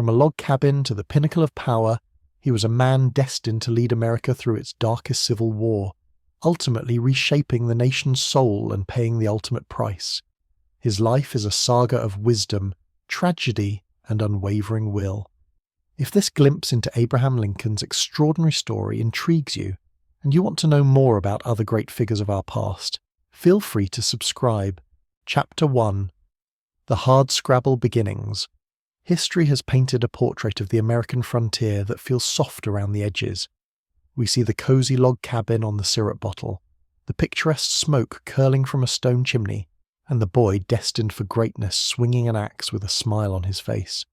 From a log cabin to the pinnacle of power, he was a man destined to lead America through its darkest civil war, ultimately reshaping the nation's soul and paying the ultimate price. His life is a saga of wisdom, tragedy, and unwavering will. If this glimpse into Abraham Lincoln's extraordinary story intrigues you, and you want to know more about other great figures of our past, feel free to subscribe. Chapter 1: The Hardscrabble Beginnings. History has painted a portrait of the American frontier that feels soft around the edges. We see the cosy log cabin on the syrup bottle, the picturesque smoke curling from a stone chimney, and the boy destined for greatness swinging an axe with a smile on his face.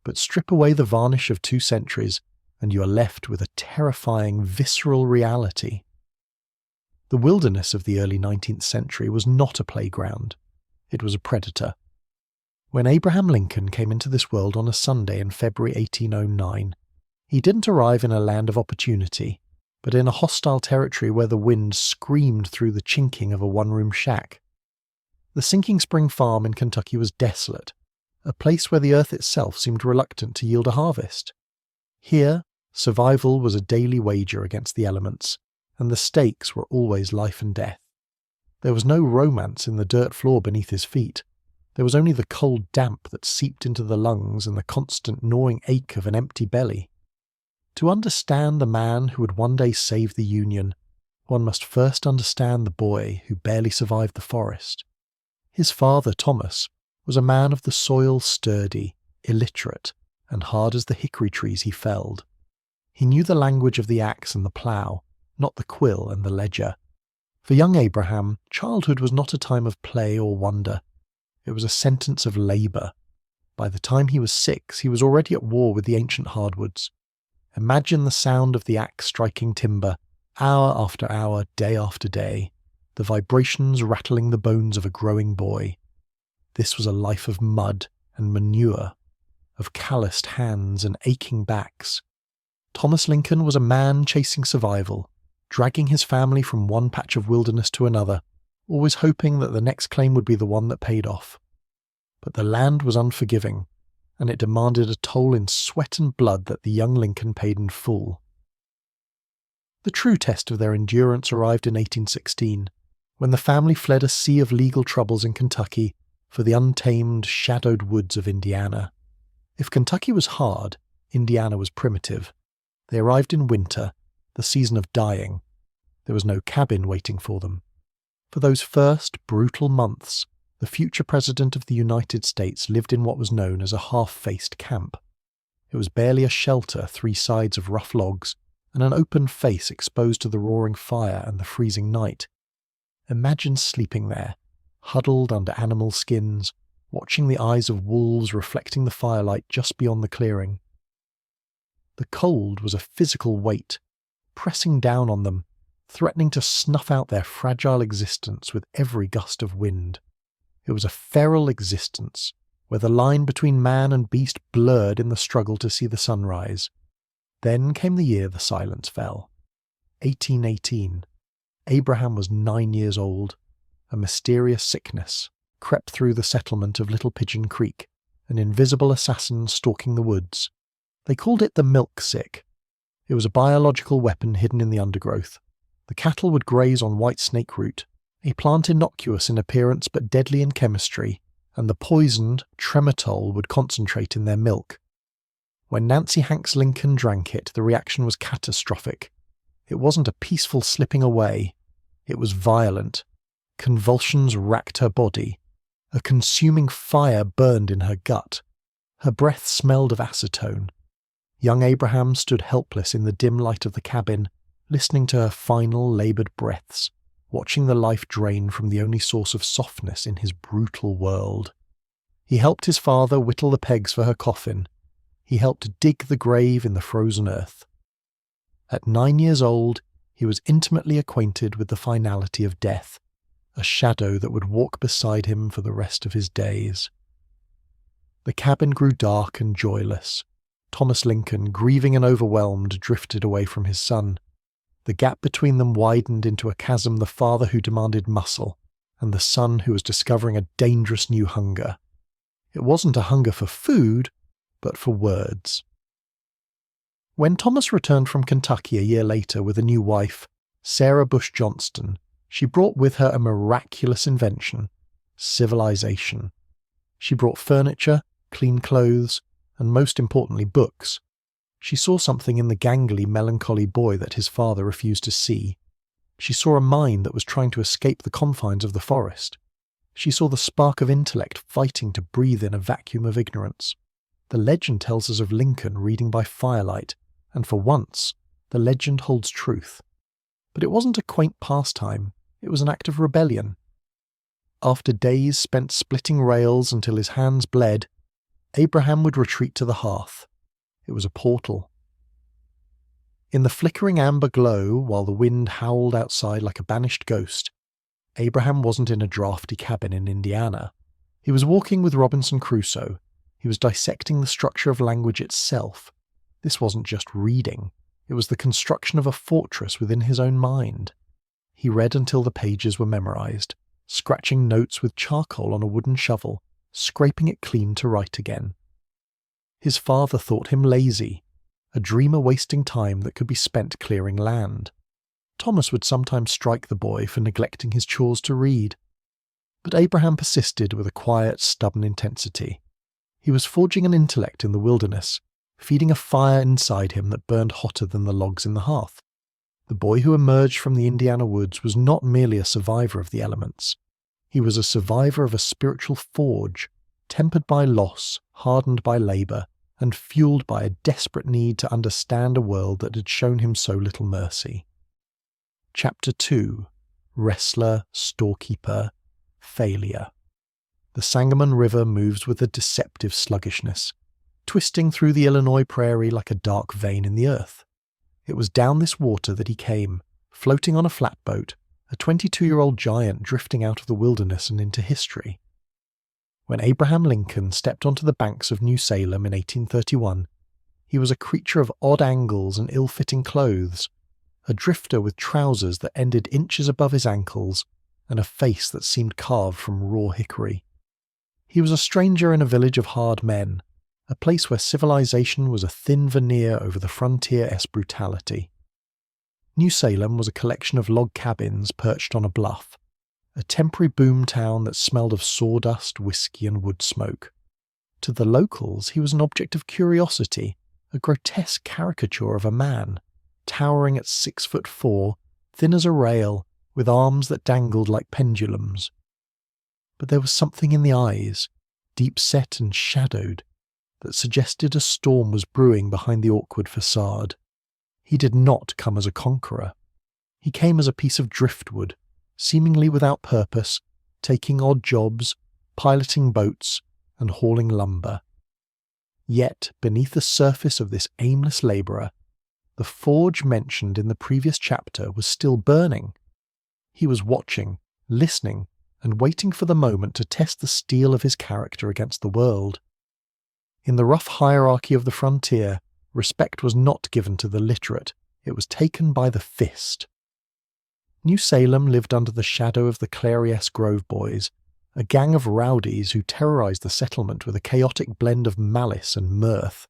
But strip away the varnish of 2 centuries, and you are left with a terrifying, visceral reality. The wilderness of the early 19th century was not a playground. It was a predator. When Abraham Lincoln came into this world on a Sunday in February 1809, he didn't arrive in a land of opportunity, but in a hostile territory where the wind screamed through the chinking of a one-room shack. The Sinking Spring Farm in Kentucky was desolate, a place where the earth itself seemed reluctant to yield a harvest. Here, survival was a daily wager against the elements, and the stakes were always life and death. There was no romance in the dirt floor beneath his feet. There was only the cold damp that seeped into the lungs and the constant gnawing ache of an empty belly. To understand the man who would one day save the Union, one must first understand the boy who barely survived the forest. His father, Thomas, was a man of the soil, sturdy, illiterate, and hard as the hickory trees he felled. He knew the language of the axe and the plough, not the quill and the ledger. For young Abraham, childhood was not a time of play or wonder. It was a sentence of labour. By the time he was 6, he was already at war with the ancient hardwoods. Imagine the sound of the axe striking timber, hour after hour, day after day, the vibrations rattling the bones of a growing boy. This was a life of mud and manure, of calloused hands and aching backs. Thomas Lincoln was a man chasing survival, dragging his family from one patch of wilderness to another, always hoping that the next claim would be the one that paid off. But the land was unforgiving, and it demanded a toll in sweat and blood that the young Lincoln paid in full. The true test of their endurance arrived in 1816, when the family fled a sea of legal troubles in Kentucky for the untamed, shadowed woods of Indiana. If Kentucky was hard, Indiana was primitive. They arrived in winter, the season of dying. There was no cabin waiting for them. For those first brutal months, the future President of the United States lived in what was known as a half-faced camp. It was barely a shelter, 3 sides of rough logs, and an open face exposed to the roaring fire and the freezing night. Imagine sleeping there, huddled under animal skins, watching the eyes of wolves reflecting the firelight just beyond the clearing. The cold was a physical weight, pressing down on them, threatening to snuff out their fragile existence with every gust of wind. It was a feral existence, where the line between man and beast blurred in the struggle to see the sunrise. Then came the year the silence fell. 1818. Abraham was 9 years old. A mysterious sickness crept through the settlement of Little Pigeon Creek, an invisible assassin stalking the woods. They called it the milk sick. It was a biological weapon hidden in the undergrowth. The cattle would graze on white snake root, a plant innocuous in appearance but deadly in chemistry, and the poisoned trematol would concentrate in their milk. When Nancy Hanks Lincoln drank it, the reaction was catastrophic. It wasn't a peaceful slipping away. It was violent. Convulsions racked her body. A consuming fire burned in her gut. Her breath smelled of acetone. Young Abraham stood helpless in the dim light of the cabin, listening to her final laboured breaths, watching the life drain from the only source of softness in his brutal world. He helped his father whittle the pegs for her coffin. He helped dig the grave in the frozen earth. At 9 years old, he was intimately acquainted with the finality of death, a shadow that would walk beside him for the rest of his days. The cabin grew dark and joyless. Thomas Lincoln, grieving and overwhelmed, drifted away from his son. The gap between them widened into a chasm, the father who demanded muscle, and the son who was discovering a dangerous new hunger. It wasn't a hunger for food, but for words. When Thomas returned from Kentucky a year later with a new wife, Sarah Bush Johnston, she brought with her a miraculous invention: civilization. She brought furniture, clean clothes, and most importantly, books. She saw something in the gangly, melancholy boy that his father refused to see. She saw a mind that was trying to escape the confines of the forest. She saw the spark of intellect fighting to breathe in a vacuum of ignorance. The legend tells us of Lincoln reading by firelight, and for once, the legend holds truth. But it wasn't a quaint pastime, it was an act of rebellion. After days spent splitting rails until his hands bled, Abraham would retreat to the hearth. It was a portal. In the flickering amber glow, while the wind howled outside like a banished ghost, Abraham wasn't in a drafty cabin in Indiana. He was walking with Robinson Crusoe. He was dissecting the structure of language itself. This wasn't just reading. It was the construction of a fortress within his own mind. He read until the pages were memorized, scratching notes with charcoal on a wooden shovel, scraping it clean to write again. His father thought him lazy, a dreamer wasting time that could be spent clearing land. Thomas would sometimes strike the boy for neglecting his chores to read. But Abraham persisted with a quiet, stubborn intensity. He was forging an intellect in the wilderness, feeding a fire inside him that burned hotter than the logs in the hearth. The boy who emerged from the Indiana woods was not merely a survivor of the elements. He was a survivor of a spiritual forge, tempered by loss, hardened by labor, and fueled by a desperate need to understand a world that had shown him so little mercy. Chapter 2: Wrestler, Storekeeper, Failure. The Sangamon River moves with a deceptive sluggishness, twisting through the Illinois prairie like a dark vein in the earth. It was down this water that he came, floating on a flatboat, a 22-year-old giant drifting out of the wilderness and into history. When Abraham Lincoln stepped onto the banks of New Salem in 1831, he was a creature of odd angles and ill-fitting clothes, a drifter with trousers that ended inches above his ankles and a face that seemed carved from raw hickory. He was a stranger in a village of hard men, a place where civilization was a thin veneer over the frontier-esque brutality. New Salem was a collection of log cabins perched on a bluff, a temporary boom town that smelled of sawdust, whiskey, and wood smoke. To the locals, he was an object of curiosity, a grotesque caricature of a man, towering at 6'4", thin as a rail, with arms that dangled like pendulums. But there was something in the eyes, deep-set and shadowed, that suggested a storm was brewing behind the awkward facade. He did not come as a conqueror. He came as a piece of driftwood, seemingly without purpose, taking odd jobs, piloting boats, and hauling lumber. Yet, beneath the surface of this aimless labourer, the forge mentioned in the previous chapter was still burning. He was watching, listening, and waiting for the moment to test the steel of his character against the world. In the rough hierarchy of the frontier, respect was not given to the literate, it was taken by the fist. New Salem lived under the shadow of the Clariess Grove Boys, a gang of rowdies who terrorized the settlement with a chaotic blend of malice and mirth.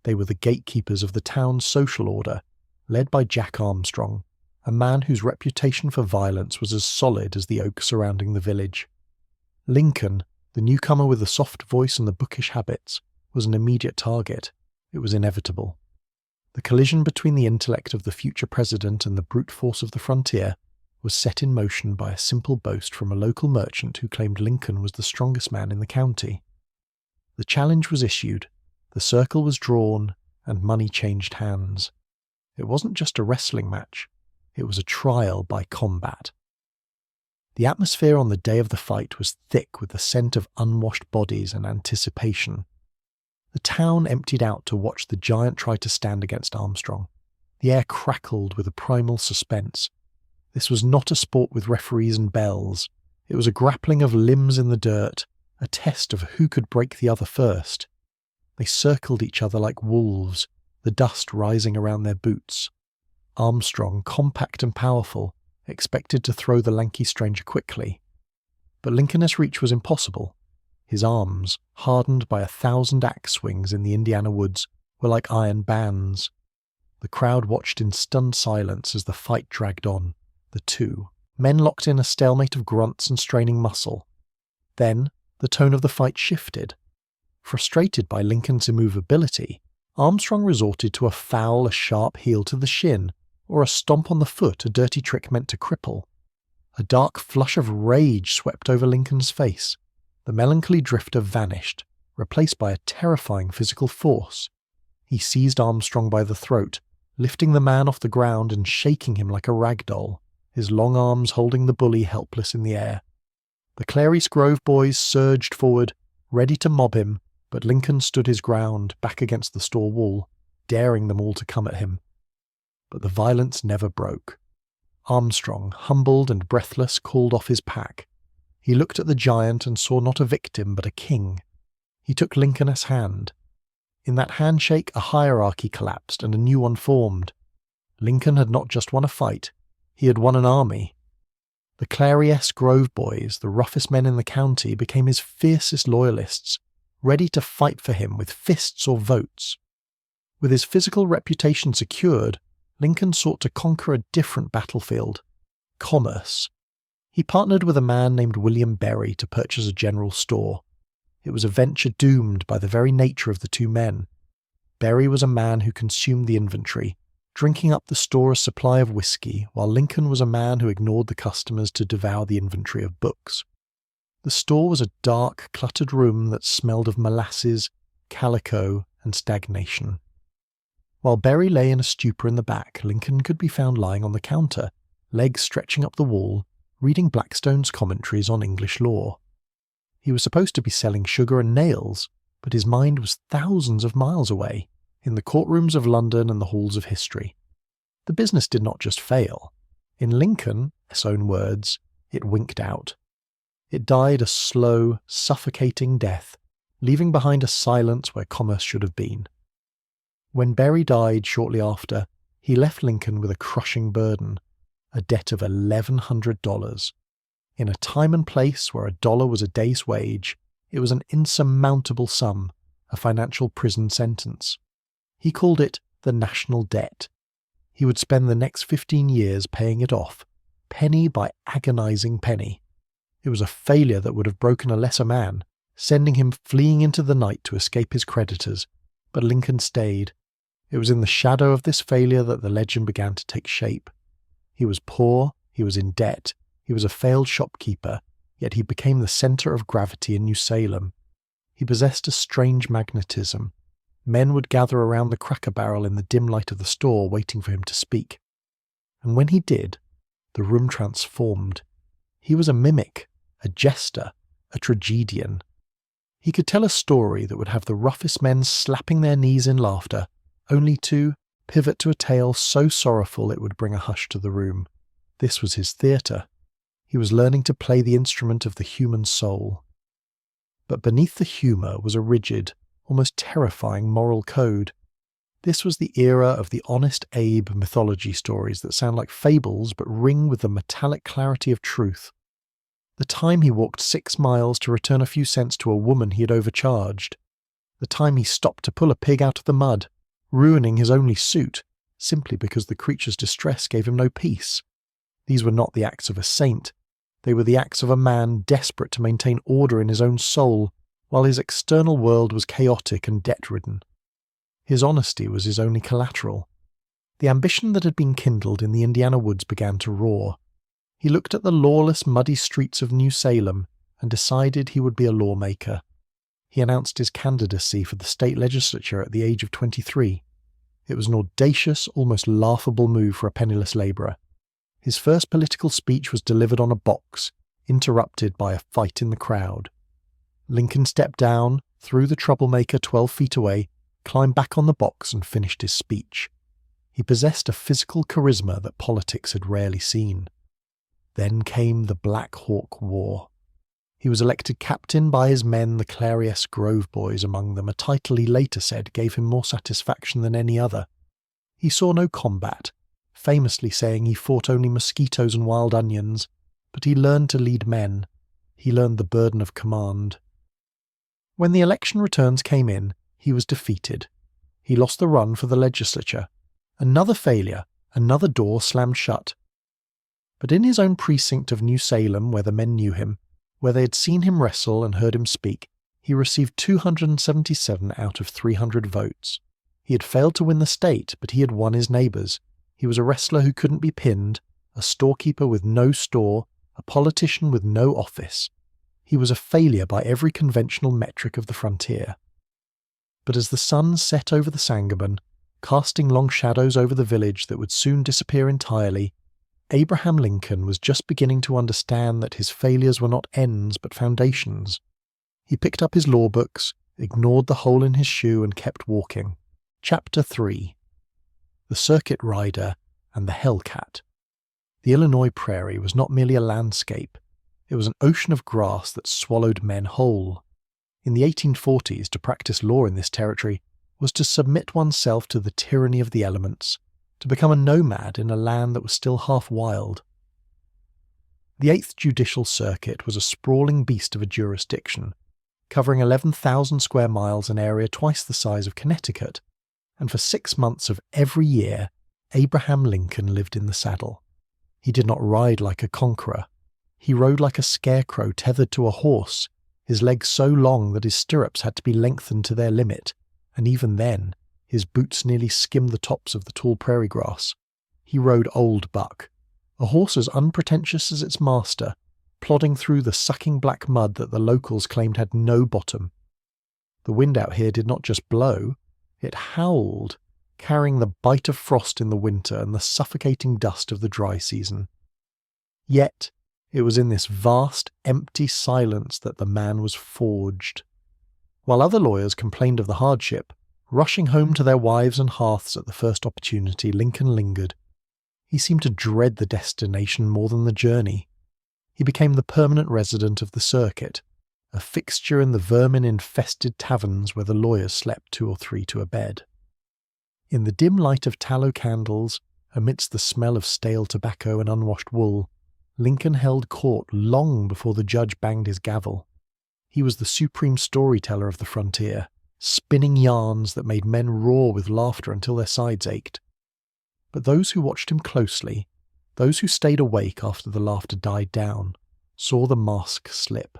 They were the gatekeepers of the town's social order, led by Jack Armstrong, a man whose reputation for violence was as solid as the oak surrounding the village. Lincoln, the newcomer with the soft voice and the bookish habits, was an immediate target. It was inevitable. The collision between the intellect of the future president and the brute force of the frontier was set in motion by a simple boast from a local merchant who claimed Lincoln was the strongest man in the county. The challenge was issued, the circle was drawn, and money changed hands. It wasn't just a wrestling match, it was a trial by combat. The atmosphere on the day of the fight was thick with the scent of unwashed bodies and anticipation. The town emptied out to watch the giant try to stand against Armstrong. The air crackled with a primal suspense. This was not a sport with referees and bells. It was a grappling of limbs in the dirt, a test of who could break the other first. They circled each other like wolves, the dust rising around their boots. Armstrong, compact and powerful, expected to throw the lanky stranger quickly. But Lincoln's reach was impossible. His arms, hardened by 1,000 axe swings in the Indiana woods, were like iron bands. The crowd watched in stunned silence as the fight dragged on, the two, men locked in a stalemate of grunts and straining muscle. Then, the tone of the fight shifted. Frustrated by Lincoln's immovability, Armstrong resorted to a foul, a sharp heel to the shin, or a stomp on the foot, a dirty trick meant to cripple. A dark flush of rage swept over Lincoln's face. The melancholy drifter vanished, replaced by a terrifying physical force. He seized Armstrong by the throat, lifting the man off the ground and shaking him like a rag doll, his long arms holding the bully helpless in the air. The Clarice Grove boys surged forward, ready to mob him, but Lincoln stood his ground, back against the store wall, daring them all to come at him. But the violence never broke. Armstrong, humbled and breathless, called off his pack. He looked at the giant and saw not a victim but a king. He took Lincoln's hand. In that handshake a hierarchy collapsed and a new one formed. Lincoln had not just won a fight, he had won an army. The Clarice Grove boys, the roughest men in the county, became his fiercest loyalists, ready to fight for him with fists or votes. With his physical reputation secured, Lincoln sought to conquer a different battlefield: commerce. He partnered with a man named William Berry to purchase a general store. It was a venture doomed by the very nature of the two men. Berry was a man who consumed the inventory, drinking up the store's supply of whiskey, while Lincoln was a man who ignored the customers to devour the inventory of books. The store was a dark, cluttered room that smelled of molasses, calico, and stagnation. While Berry lay in a stupor in the back, Lincoln could be found lying on the counter, legs stretching up the wall, reading Blackstone's commentaries on English law. He was supposed to be selling sugar and nails, but his mind was thousands of miles away, in the courtrooms of London and the halls of history. The business did not just fail. In Lincoln's own words, it winked out. It died a slow, suffocating death, leaving behind a silence where commerce should have been. When Berry died shortly after, he left Lincoln with a crushing burden, a debt of $1,100. In a time and place where $1 was a day's wage, it was an insurmountable sum, a financial prison sentence. He called it the national debt. He would spend the next 15 years paying it off, penny by agonizing penny. It was a failure that would have broken a lesser man, sending him fleeing into the night to escape his creditors, but Lincoln stayed. It was in the shadow of this failure that the legend began to take shape. He was poor, he was in debt, he was a failed shopkeeper, yet he became the center of gravity in New Salem. He possessed a strange magnetism. Men would gather around the Cracker Barrel in the dim light of the store waiting for him to speak. And when he did, the room transformed. He was a mimic, a jester, a tragedian. He could tell a story that would have the roughest men slapping their knees in laughter, only to pivot to a tale so sorrowful it would bring a hush to the room. This was his theatre. He was learning to play the instrument of the human soul. But beneath the humour was a rigid, almost terrifying moral code. This was the era of the Honest Abe mythology stories that sound like fables but ring with the metallic clarity of truth. The time he walked 6 miles to return a few cents to a woman he had overcharged. The time he stopped to pull a pig out of the mud, ruining his only suit, simply because the creature's distress gave him no peace. These were not the acts of a saint. They were the acts of a man desperate to maintain order in his own soul, while his external world was chaotic and debt-ridden. His honesty was his only collateral. The ambition that had been kindled in the Indiana woods began to roar. He looked at the lawless, muddy streets of New Salem and decided he would be a lawmaker. He announced his candidacy for the state legislature at the age of 23. It was an audacious, almost laughable move for a penniless labourer. His first political speech was delivered on a box, interrupted by a fight in the crowd. Lincoln stepped down, threw the troublemaker 12 feet away, climbed back on the box and finished his speech. He possessed a physical charisma that politics had rarely seen. Then came the Black Hawk War. He was elected captain by his men, the Clarice Grove boys among them, a title he later said gave him more satisfaction than any other. He saw no combat, famously saying he fought only mosquitoes and wild onions, but he learned to lead men. He learned the burden of command. When the election returns came in, he was defeated. He lost the run for the legislature. Another failure, another door slammed shut. But in his own precinct of New Salem, where the men knew him, where they had seen him wrestle and heard him speak, he received 277 out of 300 votes. He had failed to win the state, but he had won his neighbours. He was a wrestler who couldn't be pinned, a storekeeper with no store, a politician with no office. He was a failure by every conventional metric of the frontier. But as the sun set over the Sangamon, casting long shadows over the village that would soon disappear entirely, Abraham Lincoln was just beginning to understand that his failures were not ends but foundations. He picked up his law books, ignored the hole in his shoe, and kept walking. Chapter 3. The Circuit Rider and the Hellcat. The Illinois prairie was not merely a landscape. It was an ocean of grass that swallowed men whole. In the 1840s, to practice law in this territory was to submit oneself to the tyranny of the elements, to become a nomad in a land that was still half wild. The 8th Judicial Circuit was a sprawling beast of a jurisdiction, covering 11,000 square miles, an area twice the size of Connecticut, and for 6 months of every year, Abraham Lincoln lived in the saddle. He did not ride like a conqueror. He rode like a scarecrow tethered to a horse, his legs so long that his stirrups had to be lengthened to their limit, and even then, his boots nearly skimmed the tops of the tall prairie grass. He rode Old Buck, a horse as unpretentious as its master, plodding through the sucking black mud that the locals claimed had no bottom. The wind out here did not just blow, it howled, carrying the bite of frost in the winter and the suffocating dust of the dry season. Yet, it was in this vast, empty silence that the man was forged. While other lawyers complained of the hardship, rushing home to their wives and hearths at the first opportunity, Lincoln lingered. He seemed to dread the destination more than the journey. He became the permanent resident of the circuit, a fixture in the vermin-infested taverns where the lawyers slept 2 or 3 to a bed. In the dim light of tallow candles, amidst the smell of stale tobacco and unwashed wool, Lincoln held court long before the judge banged his gavel. He was the supreme storyteller of the frontier, spinning yarns that made men roar with laughter until their sides ached. But those who watched him closely, those who stayed awake after the laughter died down, saw the mask slip.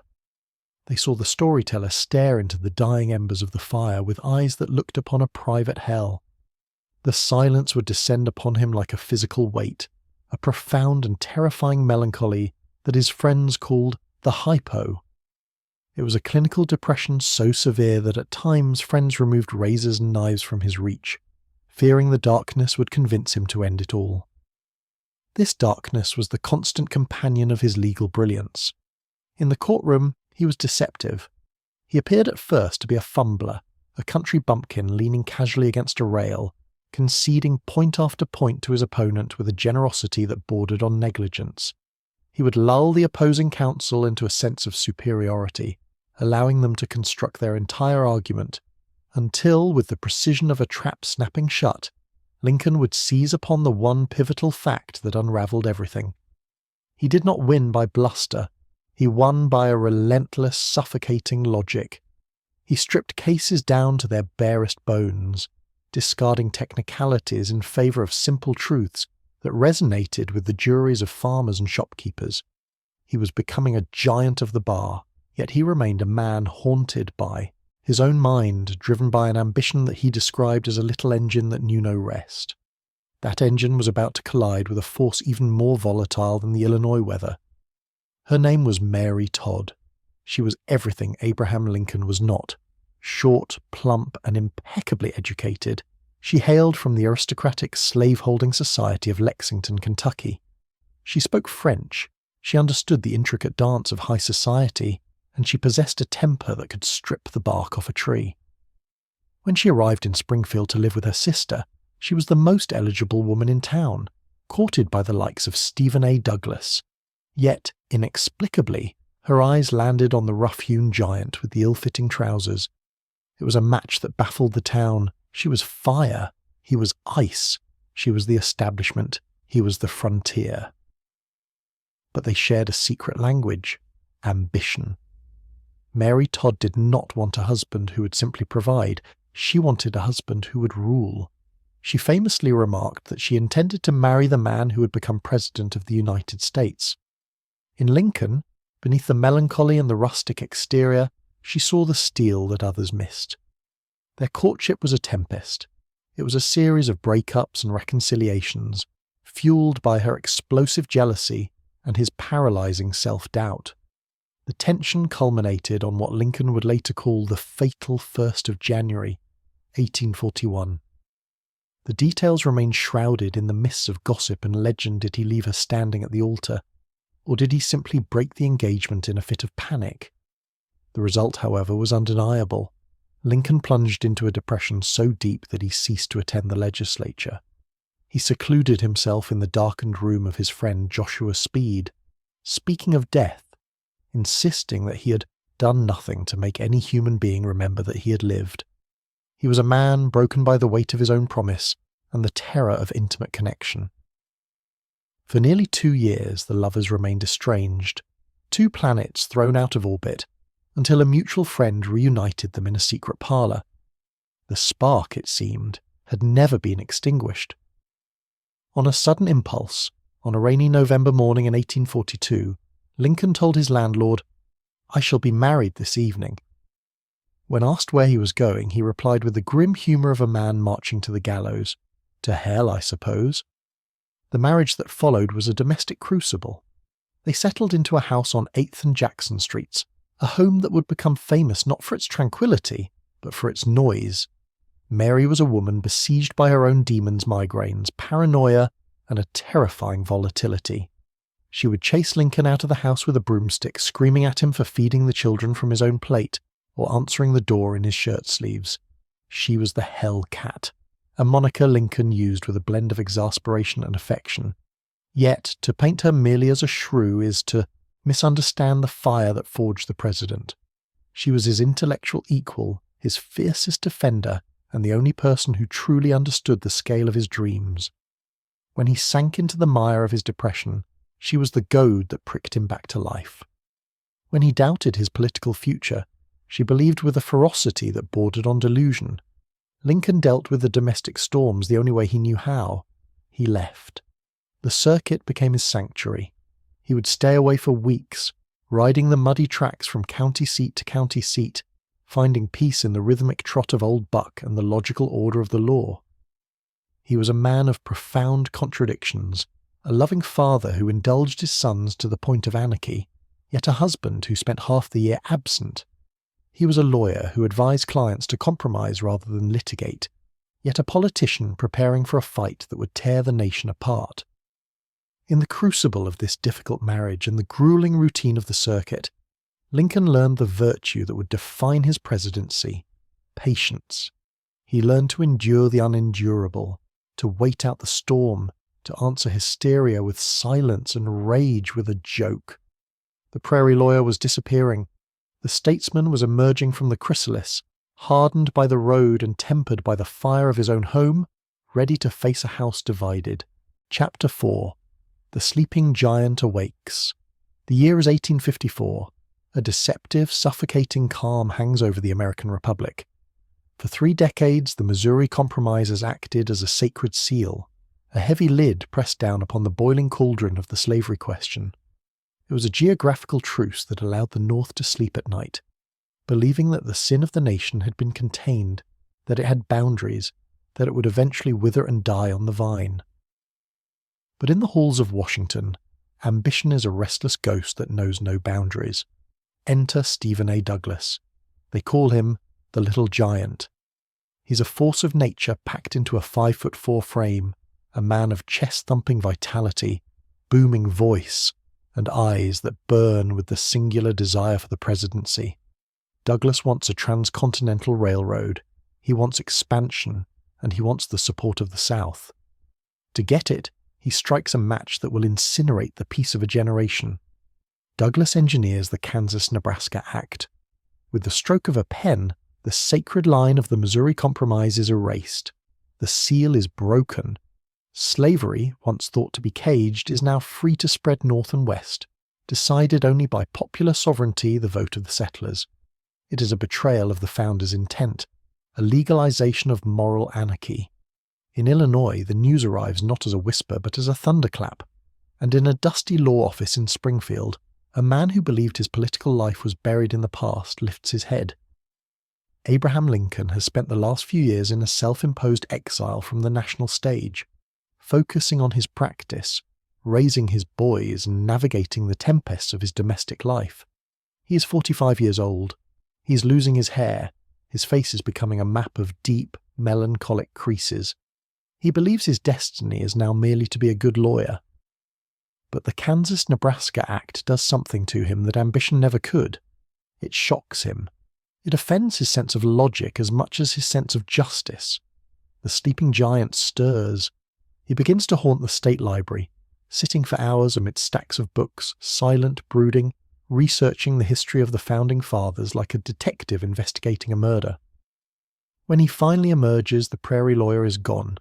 They saw the storyteller stare into the dying embers of the fire with eyes that looked upon a private hell. The silence would descend upon him like a physical weight, a profound and terrifying melancholy that his friends called the hypo. It was a clinical depression so severe that at times friends removed razors and knives from his reach, fearing the darkness would convince him to end it all. This darkness was the constant companion of his legal brilliance. In the courtroom, he was deceptive. He appeared at first to be a fumbler, a country bumpkin leaning casually against a rail, conceding point after point to his opponent with a generosity that bordered on negligence. He would lull the opposing counsel into a sense of superiority, allowing them to construct their entire argument, until, with the precision of a trap snapping shut, Lincoln would seize upon the one pivotal fact that unravelled everything. He did not win by bluster. He won by a relentless, suffocating logic. He stripped cases down to their barest bones, discarding technicalities in favour of simple truths that resonated with the juries of farmers and shopkeepers. He was becoming a giant of the bar, yet he remained a man haunted by his own mind, driven by an ambition that he described as a little engine that knew no rest. That engine was about to collide with a force even more volatile than the Illinois weather. Her name was Mary Todd. She was everything Abraham Lincoln was not. Short, plump, and impeccably educated, she hailed from the aristocratic slave-holding society of Lexington, Kentucky. She spoke French, she understood the intricate dance of high society, and she possessed a temper that could strip the bark off a tree. When she arrived in Springfield to live with her sister, she was the most eligible woman in town, courted by the likes of Stephen A. Douglas. Yet, inexplicably, her eyes landed on the rough-hewn giant with the ill-fitting trousers. It was a match that baffled the town. She was fire. He was ice. She was the establishment. He was the frontier. But they shared a secret language: ambition. Mary Todd did not want a husband who would simply provide. She wanted a husband who would rule. She famously remarked that she intended to marry the man who would become President of the United States. In Lincoln, beneath the melancholy and the rustic exterior, she saw the steel that others missed. Their courtship was a tempest. It was a series of breakups and reconciliations, fueled by her explosive jealousy and his paralyzing self-doubt. The tension culminated on what Lincoln would later call the fatal 1st of January, 1841. The details remain shrouded in the mists of gossip and legend. Did he leave her standing at the altar, or did he simply break the engagement in a fit of panic? The result, however, was undeniable. Lincoln plunged into a depression so deep that he ceased to attend the legislature. He secluded himself in the darkened room of his friend Joshua Speed, speaking of death, insisting that he had done nothing to make any human being remember that he had lived. He was a man broken by the weight of his own promise and the terror of intimate connection. For nearly 2 years the lovers remained estranged, 2 planets thrown out of orbit, until a mutual friend reunited them in a secret parlour. The spark, it seemed, had never been extinguished. On a sudden impulse, on a rainy November morning in 1842, Lincoln told his landlord, "I shall be married this evening." When asked where he was going, he replied with the grim humour of a man marching to the gallows, "To hell, I suppose." The marriage that followed was a domestic crucible. They settled into a house on 8th and Jackson Streets, a home that would become famous not for its tranquility, but for its noise. Mary was a woman besieged by her own demons, migraines, paranoia, and a terrifying volatility. She would chase Lincoln out of the house with a broomstick, screaming at him for feeding the children from his own plate, or answering the door in his shirt sleeves. She was the Hell Cat, a moniker Lincoln used with a blend of exasperation and affection. Yet, to paint her merely as a shrew is to misunderstand the fire that forged the president. She was his intellectual equal, his fiercest defender, and the only person who truly understood the scale of his dreams. When he sank into the mire of his depression, she was the goad that pricked him back to life. When he doubted his political future, she believed with a ferocity that bordered on delusion. Lincoln dealt with the domestic storms the only way he knew how. He left. The circuit became his sanctuary. He would stay away for weeks, riding the muddy tracks from county seat to county seat, finding peace in the rhythmic trot of Old Buck and the logical order of the law. He was a man of profound contradictions, a loving father who indulged his sons to the point of anarchy, yet a husband who spent half the year absent. He was a lawyer who advised clients to compromise rather than litigate, yet a politician preparing for a fight that would tear the nation apart. In the crucible of this difficult marriage and the grueling routine of the circuit, Lincoln learned the virtue that would define his presidency: patience. He learned to endure the unendurable, to wait out the storm, to answer hysteria with silence and rage with a joke. The prairie lawyer was disappearing. The statesman was emerging from the chrysalis, hardened by the road and tempered by the fire of his own home, ready to face a house divided. Chapter 4. The Sleeping Giant Awakes. The year is 1854. A deceptive, suffocating calm hangs over the American Republic. For 3 decades, the Missouri Compromise has acted as a sacred seal, a heavy lid pressed down upon the boiling cauldron of the slavery question. It was a geographical truce that allowed the North to sleep at night, believing that the sin of the nation had been contained, that it had boundaries, that it would eventually wither and die on the vine. But in the halls of Washington, ambition is a restless ghost that knows no boundaries. Enter Stephen A. Douglas. They call him the Little Giant. He's a force of nature packed into a 5'4" frame, a man of chest-thumping vitality, booming voice, and eyes that burn with the singular desire for the presidency. Douglas wants a transcontinental railroad, he wants expansion, and he wants the support of the South. To get it, he strikes a match that will incinerate the peace of a generation. Douglas engineers the Kansas-Nebraska Act. With the stroke of a pen, the sacred line of the Missouri Compromise is erased. The seal is broken. Slavery, once thought to be caged, is now free to spread north and west, decided only by popular sovereignty, the vote of the settlers. It is a betrayal of the founder's intent, a legalization of moral anarchy. In Illinois, the news arrives not as a whisper but as a thunderclap, and in a dusty law office in Springfield, a man who believed his political life was buried in the past lifts his head. Abraham Lincoln has spent the last few years in a self-imposed exile from the national stage, focusing on his practice, raising his boys and navigating the tempests of his domestic life. He is 45 years old. He is losing his hair. His face is becoming a map of deep, melancholic creases. He believes his destiny is now merely to be a good lawyer. But the Kansas-Nebraska Act does something to him that ambition never could. It shocks him. It offends his sense of logic as much as his sense of justice. The sleeping giant stirs. He begins to haunt the state library, sitting for hours amid stacks of books, silent, brooding, researching the history of the founding fathers like a detective investigating a murder. When he finally emerges, the prairie lawyer is gone.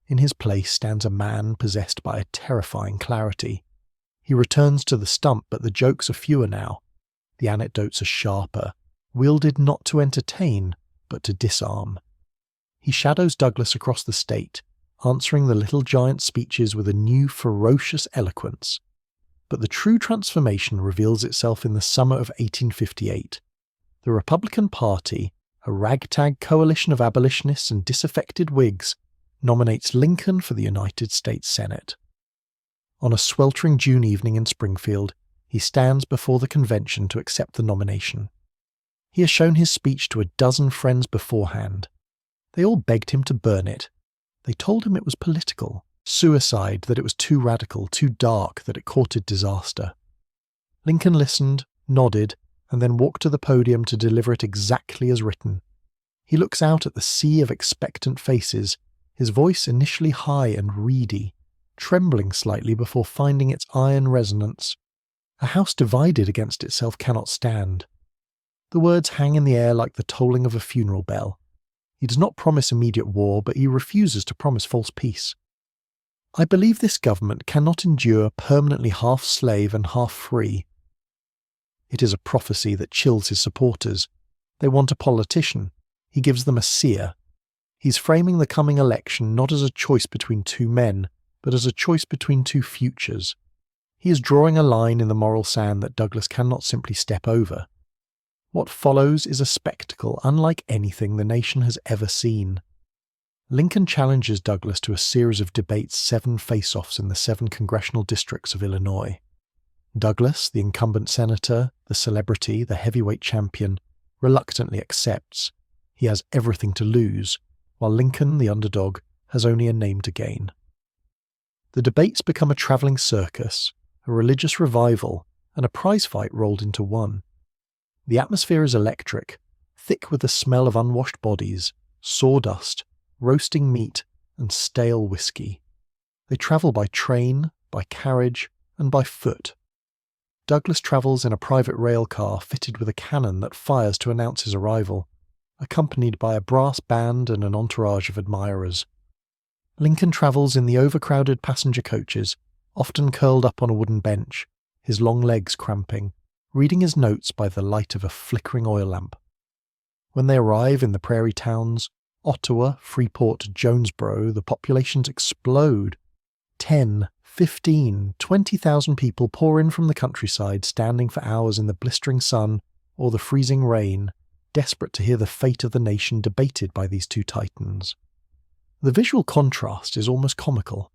In his place stands a man possessed by a terrifying clarity. He returns to the stump, but the jokes are fewer now. The anecdotes are sharper, wielded not to entertain, but to disarm. He shadows Douglas across the state, answering the little giant's speeches with a new ferocious eloquence. But the true transformation reveals itself in the summer of 1858. The Republican Party, a ragtag coalition of abolitionists and disaffected Whigs, nominates Lincoln for the United States Senate. On a sweltering June evening in Springfield, he stands before the convention to accept the nomination. He has shown his speech to a dozen friends beforehand. They all begged him to burn it. They told him it was political, suicide, that it was too radical, too dark, that it courted disaster. Lincoln listened, nodded, and then walked to the podium to deliver it exactly as written. He looks out at the sea of expectant faces, his voice initially high and reedy, trembling slightly before finding its iron resonance. A house divided against itself cannot stand. The words hang in the air like the tolling of a funeral bell. He does not promise immediate war, but he refuses to promise false peace. I believe this government cannot endure permanently half slave and half free. It is a prophecy that chills his supporters. They want a politician. He gives them a seer. He's framing the coming election not as a choice between two men, but as a choice between two futures. He is drawing a line in the moral sand that Douglas cannot simply step over. What follows is a spectacle unlike anything the nation has ever seen. Lincoln challenges Douglas to a series of debates, 7 face-offs in the 7 congressional districts of Illinois. Douglas, the incumbent senator, the celebrity, the heavyweight champion, reluctantly accepts. He has everything to lose, while Lincoln, the underdog, has only a name to gain. The debates become a travelling circus, a religious revival, and a prize fight rolled into one. The atmosphere is electric, thick with the smell of unwashed bodies, sawdust, roasting meat, and stale whiskey. They travel by train, by carriage, and by foot. Douglas travels in a private rail car fitted with a cannon that fires to announce his arrival, accompanied by a brass band and an entourage of admirers. Lincoln travels in the overcrowded passenger coaches, often curled up on a wooden bench, his long legs cramping, reading his notes by the light of a flickering oil lamp. When they arrive in the prairie towns, Ottawa, Freeport, Jonesboro, the populations explode. 10, 15, 20,000 people pour in from the countryside, standing for hours in the blistering sun or the freezing rain, desperate to hear the fate of the nation debated by these two titans. The visual contrast is almost comical.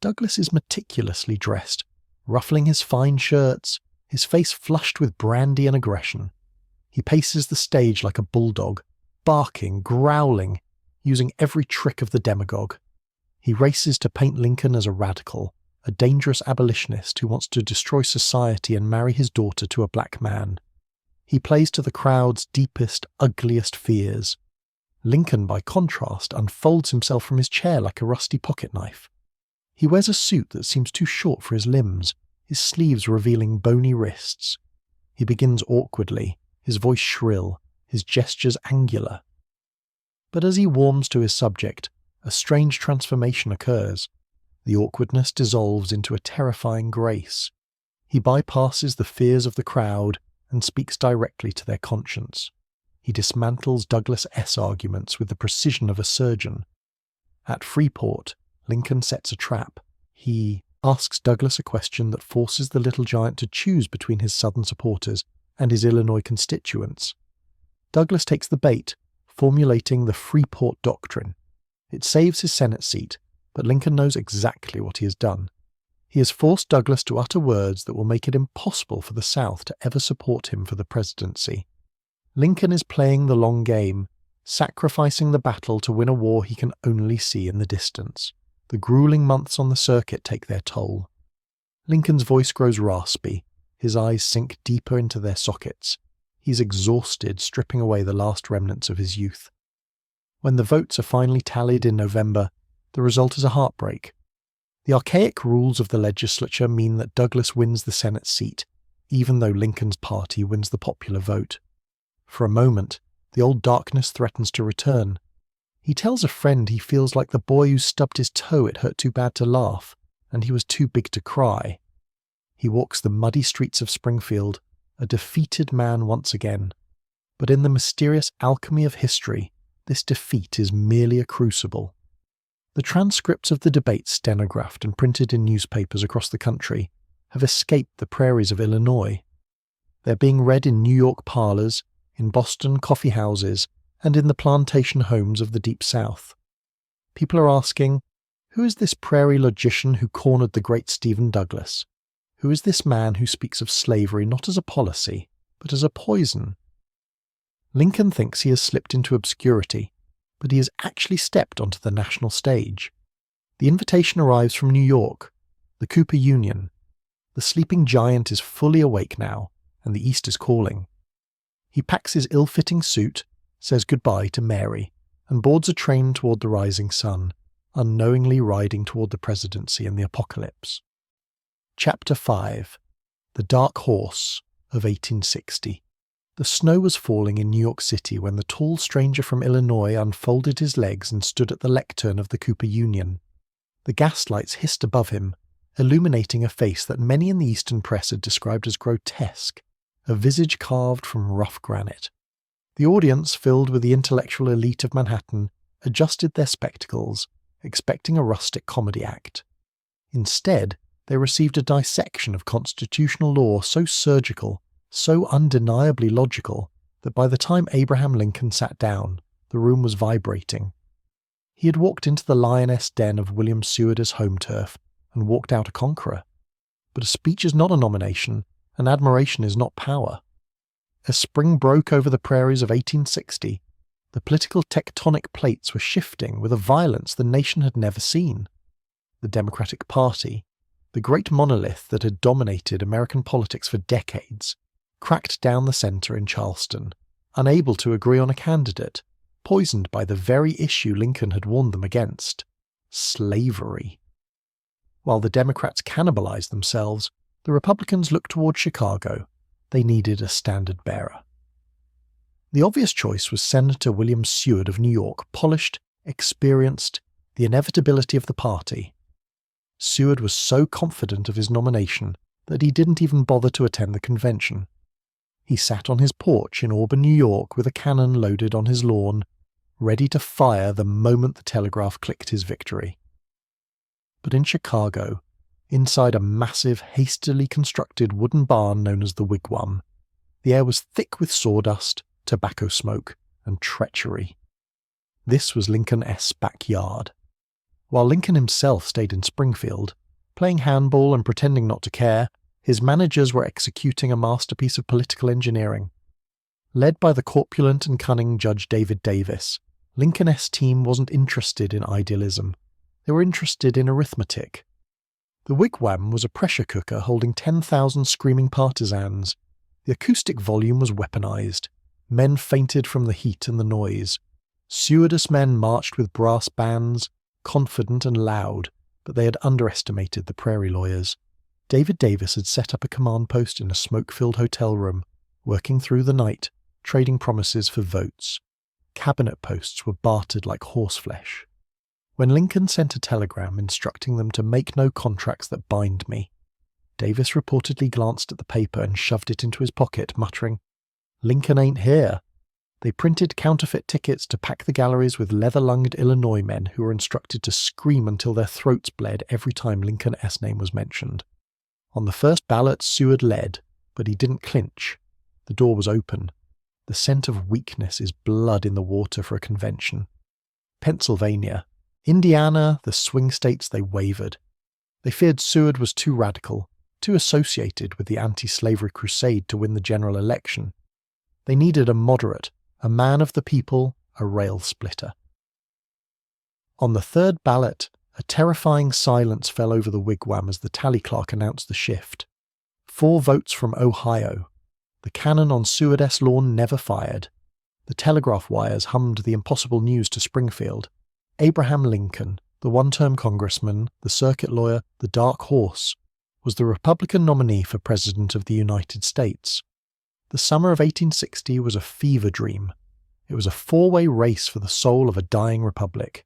Douglas is meticulously dressed, ruffling his fine shirts, his face flushed with brandy and aggression. He paces the stage like a bulldog, barking, growling, using every trick of the demagogue. He races to paint Lincoln as a radical, a dangerous abolitionist who wants to destroy society and marry his daughter to a black man. He plays to the crowd's deepest, ugliest fears. Lincoln, by contrast, unfolds himself from his chair like a rusty pocket-knife. He wears a suit that seems too short for his limbs, his sleeves revealing bony wrists. He begins awkwardly, his voice shrill, his gestures angular. But as he warms to his subject, a strange transformation occurs. The awkwardness dissolves into a terrifying grace. He bypasses the fears of the crowd and speaks directly to their conscience. He dismantles Douglas' arguments with the precision of a surgeon. At Freeport, Lincoln sets a trap. He asks Douglas a question that forces the Little Giant to choose between his Southern supporters and his Illinois constituents. Douglas takes the bait, formulating the Freeport Doctrine. It saves his Senate seat, but Lincoln knows exactly what he has done. He has forced Douglas to utter words that will make it impossible for the South to ever support him for the presidency. Lincoln is playing the long game, sacrificing the battle to win a war he can only see in the distance. The grueling months on the circuit take their toll. Lincoln's voice grows raspy, his eyes sink deeper into their sockets. He's exhausted, stripping away the last remnants of his youth. When the votes are finally tallied in November, the result is a heartbreak. The archaic rules of the legislature mean that Douglas wins the Senate seat, even though Lincoln's party wins the popular vote. For a moment, the old darkness threatens to return. He tells a friend he feels like the boy who stubbed his toe it hurt too bad to laugh, and he was too big to cry. He walks the muddy streets of Springfield, a defeated man once again. But in the mysterious alchemy of history, this defeat is merely a crucible. The transcripts of the debates stenographed and printed in newspapers across the country have escaped the prairies of Illinois. They're being read in New York parlors, in Boston coffee houses, and in the plantation homes of the Deep South. People are asking, who is this prairie logician who cornered the great Stephen Douglas? Who is this man who speaks of slavery not as a policy, but as a poison? Lincoln thinks he has slipped into obscurity, but he has actually stepped onto the national stage. The invitation arrives from New York, the Cooper Union. The sleeping giant is fully awake now, and the East is calling. He packs his ill-fitting suit, says goodbye to Mary, and boards a train toward the rising sun, unknowingly riding toward the presidency and the apocalypse. Chapter 5. The Dark Horse of 1860. The snow was falling in New York City when the tall stranger from Illinois unfolded his legs and stood at the lectern of the Cooper Union. The gaslights hissed above him, illuminating a face that many in the Eastern press had described as grotesque, a visage carved from rough granite. The audience, filled with the intellectual elite of Manhattan, adjusted their spectacles, expecting a rustic comedy act. Instead, they received a dissection of constitutional law so surgical, so undeniably logical, that by the time Abraham Lincoln sat down, the room was vibrating. He had walked into the lioness den of William Seward as home turf, and walked out a conqueror. But a speech is not a nomination, and admiration is not power. As spring broke over the prairies of 1860, the political tectonic plates were shifting with a violence the nation had never seen. The Democratic Party, the great monolith that had dominated American politics for decades, cracked down the center in Charleston, unable to agree on a candidate, poisoned by the very issue Lincoln had warned them against: slavery. While the Democrats cannibalized themselves, the Republicans looked toward Chicago. They needed a standard-bearer. The obvious choice was Senator William Seward of New York, polished, experienced, the inevitability of the party. Seward was so confident of his nomination that he didn't even bother to attend the convention. He sat on his porch in Auburn, New York, with a cannon loaded on his lawn, ready to fire the moment the telegraph clicked his victory. But in Chicago, inside a massive, hastily constructed wooden barn known as the Wigwam, the air was thick with sawdust, tobacco smoke, and treachery. This was Lincoln S.'s backyard. While Lincoln himself stayed in Springfield, playing handball and pretending not to care, his managers were executing a masterpiece of political engineering. Led by the corpulent and cunning Judge David Davis, Lincoln S.'s team wasn't interested in idealism. They were interested in arithmetic. The Wigwam was a pressure cooker holding 10,000 screaming partisans. The acoustic volume was weaponized. Men fainted from the heat and the noise. Stewardess men marched with brass bands, confident and loud, but they had underestimated the prairie lawyers. David Davis had set up a command post in a smoke-filled hotel room, working through the night, trading promises for votes. Cabinet posts were bartered like horseflesh. When Lincoln sent a telegram instructing them to make no contracts that bind me, Davis reportedly glanced at the paper and shoved it into his pocket, muttering, "Lincoln ain't here." They printed counterfeit tickets to pack the galleries with leather-lunged Illinois men who were instructed to scream until their throats bled every time Lincoln S. name was mentioned. On the first ballot, Seward led, but he didn't clinch. The door was open. The scent of weakness is blood in the water for a convention. Pennsylvania. Indiana, the swing states, they wavered. They feared Seward was too radical, too associated with the anti-slavery crusade to win the general election. They needed a moderate, a man of the people, a rail splitter. On the third ballot, a terrifying silence fell over the wigwam as the tally clerk announced the shift. 4 votes from Ohio. The cannon on Seward S. lawn never fired. The telegraph wires hummed the impossible news to Springfield. Abraham Lincoln, the one-term congressman, the circuit lawyer, the dark horse, was the Republican nominee for President of the United States. The summer of 1860 was a fever dream. It was a 4-way race for the soul of a dying republic.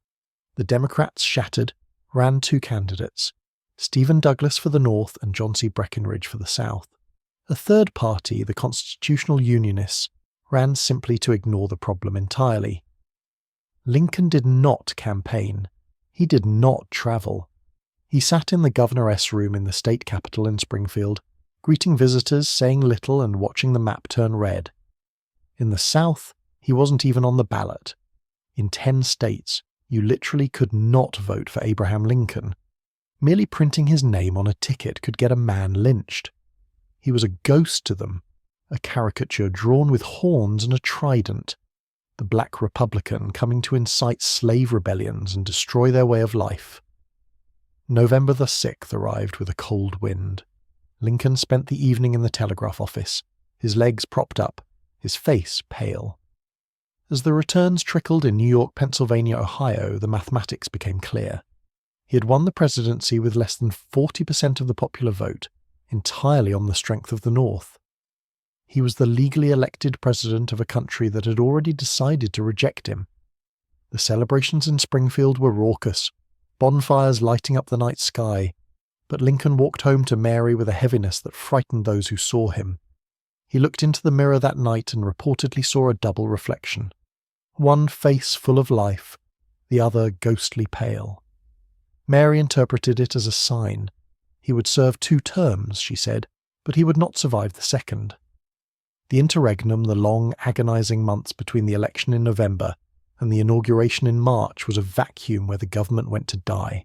The Democrats, shattered, ran 2 candidates, Stephen Douglas for the North and John C. Breckinridge for the South. A third party, the Constitutional Unionists, ran simply to ignore the problem entirely. Lincoln did not campaign. He did not travel. He sat in the Governor-S room in the state capitol in Springfield, greeting visitors, saying little and watching the map turn red. In the South, he wasn't even on the ballot. In 10 states, you literally could not vote for Abraham Lincoln. Merely printing his name on a ticket could get a man lynched. He was a ghost to them, a caricature drawn with horns and a trident, the Black Republican coming to incite slave rebellions and destroy their way of life. November the 6th arrived with a cold wind. Lincoln spent the evening in the telegraph office, his legs propped up, his face pale. As the returns trickled in New York, Pennsylvania, Ohio, the mathematics became clear. He had won the presidency with less than 40% of the popular vote, entirely on the strength of the North. He was the legally elected president of a country that had already decided to reject him. The celebrations in Springfield were raucous, bonfires lighting up the night sky, but Lincoln walked home to Mary with a heaviness that frightened those who saw him. He looked into the mirror that night and reportedly saw a double reflection. One face full of life, the other ghostly pale. Mary interpreted it as a sign. He would serve 2 terms, she said, but he would not survive the second. The interregnum, the long, agonizing months between the election in November and the inauguration in March, was a vacuum where the government went to die.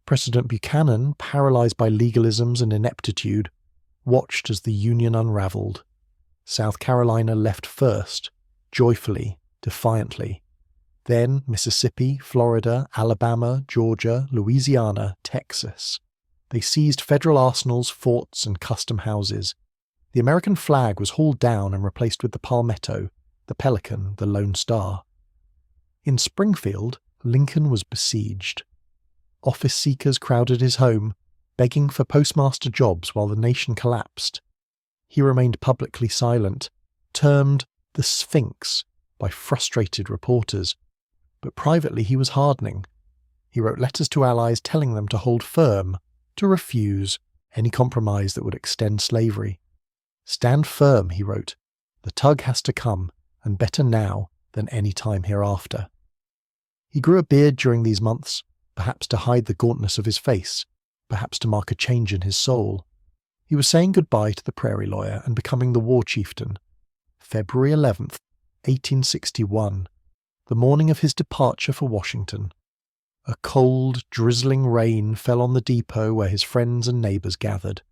President Buchanan, paralyzed by legalisms and ineptitude, watched as the Union unraveled. South Carolina left first, joyfully, defiantly. Then Mississippi, Florida, Alabama, Georgia, Louisiana, Texas. They seized federal arsenals, forts, and custom houses. The American flag was hauled down and replaced with the palmetto, the pelican, the Lone Star. In Springfield, Lincoln was besieged. Office seekers crowded his home, begging for postmaster jobs while the nation collapsed. He remained publicly silent, termed the Sphinx by frustrated reporters, but privately he was hardening. He wrote letters to allies telling them to hold firm, to refuse any compromise that would extend slavery. "Stand firm," he wrote. "The tug has to come, and better now than any time hereafter." He grew a beard during these months, perhaps to hide the gauntness of his face, perhaps to mark a change in his soul. He was saying goodbye to the prairie lawyer and becoming the war chieftain. February 11th, 1861, the morning of his departure for Washington. A cold, drizzling rain fell on the depot where his friends and neighbors gathered.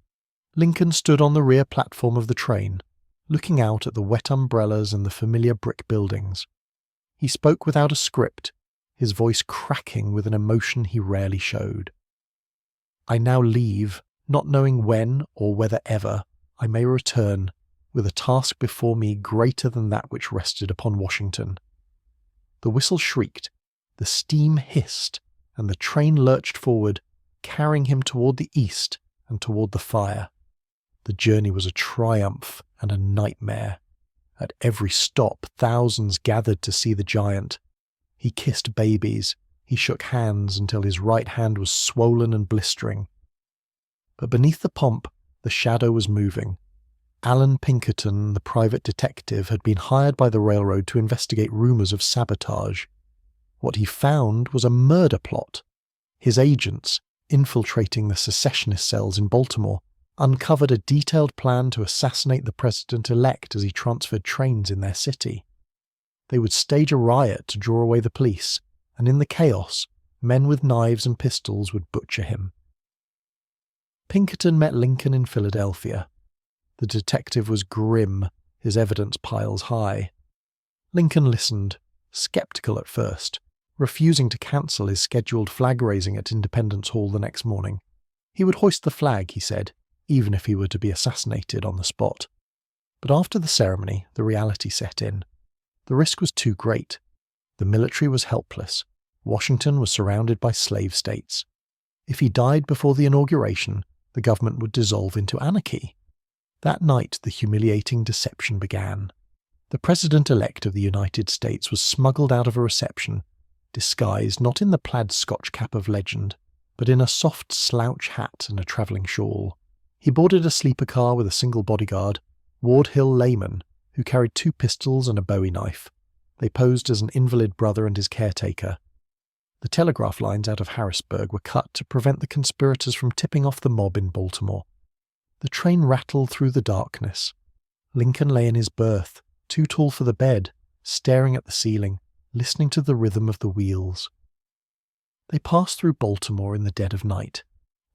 Lincoln stood on the rear platform of the train, looking out at the wet umbrellas and the familiar brick buildings. He spoke without a script, his voice cracking with an emotion he rarely showed. "I now leave, not knowing when or whether ever I may return, with a task before me greater than that which rested upon Washington." The whistle shrieked, the steam hissed, and the train lurched forward, carrying him toward the east and toward the fire. The journey was a triumph and a nightmare. At every stop, thousands gathered to see the giant. He kissed babies, he shook hands until his right hand was swollen and blistering. But beneath the pomp, the shadow was moving. Alan Pinkerton, the private detective, had been hired by the railroad to investigate rumors of sabotage. What he found was a murder plot. His agents, infiltrating the secessionist cells in Baltimore, uncovered a detailed plan to assassinate the president-elect as he transferred trains in their city. They would stage a riot to draw away the police, and in the chaos, men with knives and pistols would butcher him. Pinkerton met Lincoln in Philadelphia. The detective was grim, his evidence piles high. Lincoln listened, skeptical at first, refusing to cancel his scheduled flag-raising at Independence Hall the next morning. He would hoist the flag, he said, even if he were to be assassinated on the spot. But after the ceremony, the reality set in. The risk was too great. The military was helpless. Washington was surrounded by slave states. If he died before the inauguration, the government would dissolve into anarchy. That night, the humiliating deception began. The president-elect of the United States was smuggled out of a reception, disguised not in the plaid Scotch cap of legend, but in a soft slouch hat and a travelling shawl. He boarded a sleeper car with a single bodyguard, Ward Hill Layman, who carried 2 pistols and a Bowie knife. They posed as an invalid brother and his caretaker. The telegraph lines out of Harrisburg were cut to prevent the conspirators from tipping off the mob in Baltimore. The train rattled through the darkness. Lincoln lay in his berth, too tall for the bed, staring at the ceiling, listening to the rhythm of the wheels. They passed through Baltimore in the dead of night,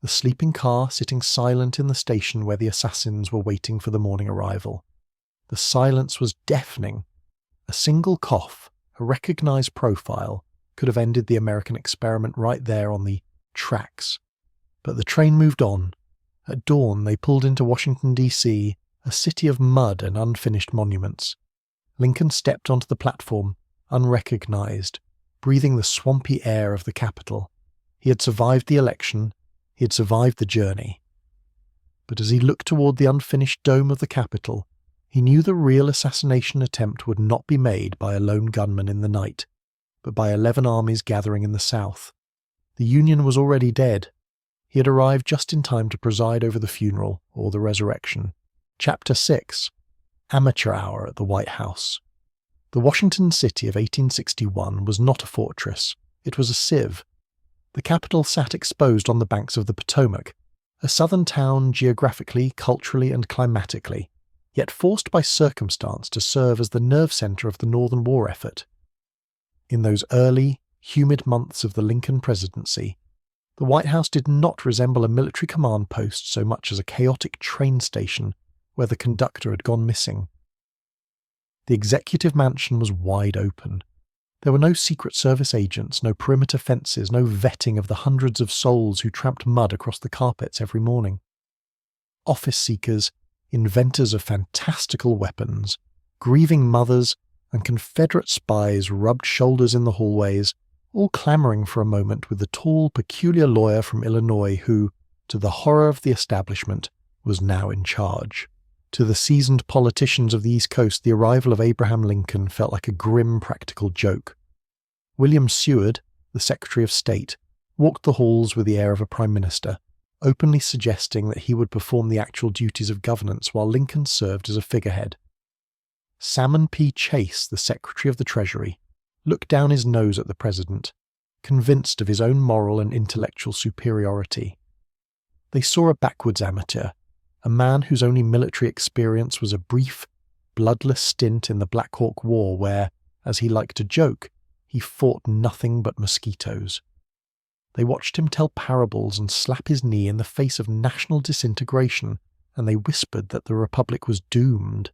the sleeping car sitting silent in the station where the assassins were waiting for the morning arrival. The silence was deafening. A single cough, a recognized profile, could have ended the American experiment right there on the tracks. But the train moved on. At dawn, they pulled into Washington, D.C., a city of mud and unfinished monuments. Lincoln stepped onto the platform, unrecognized, breathing the swampy air of the capital. He had survived the election. He had survived the journey. But as he looked toward the unfinished dome of the Capitol, he knew the real assassination attempt would not be made by a lone gunman in the night, but by 11 armies gathering in the south. The Union was already dead. He had arrived just in time to preside over the funeral or the resurrection. Chapter 6. Amateur Hour at the White House. The Washington city of 1861 was not a fortress. It was a sieve. The capital sat exposed on the banks of the Potomac, a southern town geographically, culturally, and climatically, yet forced by circumstance to serve as the nerve center of the Northern War effort. In those early, humid months of the Lincoln presidency, the White House did not resemble a military command post so much as a chaotic train station where the conductor had gone missing. The executive mansion was wide open. There were no Secret Service agents, no perimeter fences, no vetting of the hundreds of souls who tramped mud across the carpets every morning. Office seekers, inventors of fantastical weapons, grieving mothers, and Confederate spies rubbed shoulders in the hallways, all clamoring for a moment with the tall, peculiar lawyer from Illinois who, to the horror of the establishment, was now in charge. To the seasoned politicians of the East Coast, the arrival of Abraham Lincoln felt like a grim practical joke. William Seward, the Secretary of State, walked the halls with the air of a prime minister, openly suggesting that he would perform the actual duties of governance while Lincoln served as a figurehead. Salmon P. Chase, the Secretary of the Treasury, looked down his nose at the president, convinced of his own moral and intellectual superiority. They saw a backwoods amateur, a man whose only military experience was a brief, bloodless stint in the Black Hawk War where, as he liked to joke, he fought nothing but mosquitoes. They watched him tell parables and slap his knee in the face of national disintegration, and they whispered that the Republic was doomed.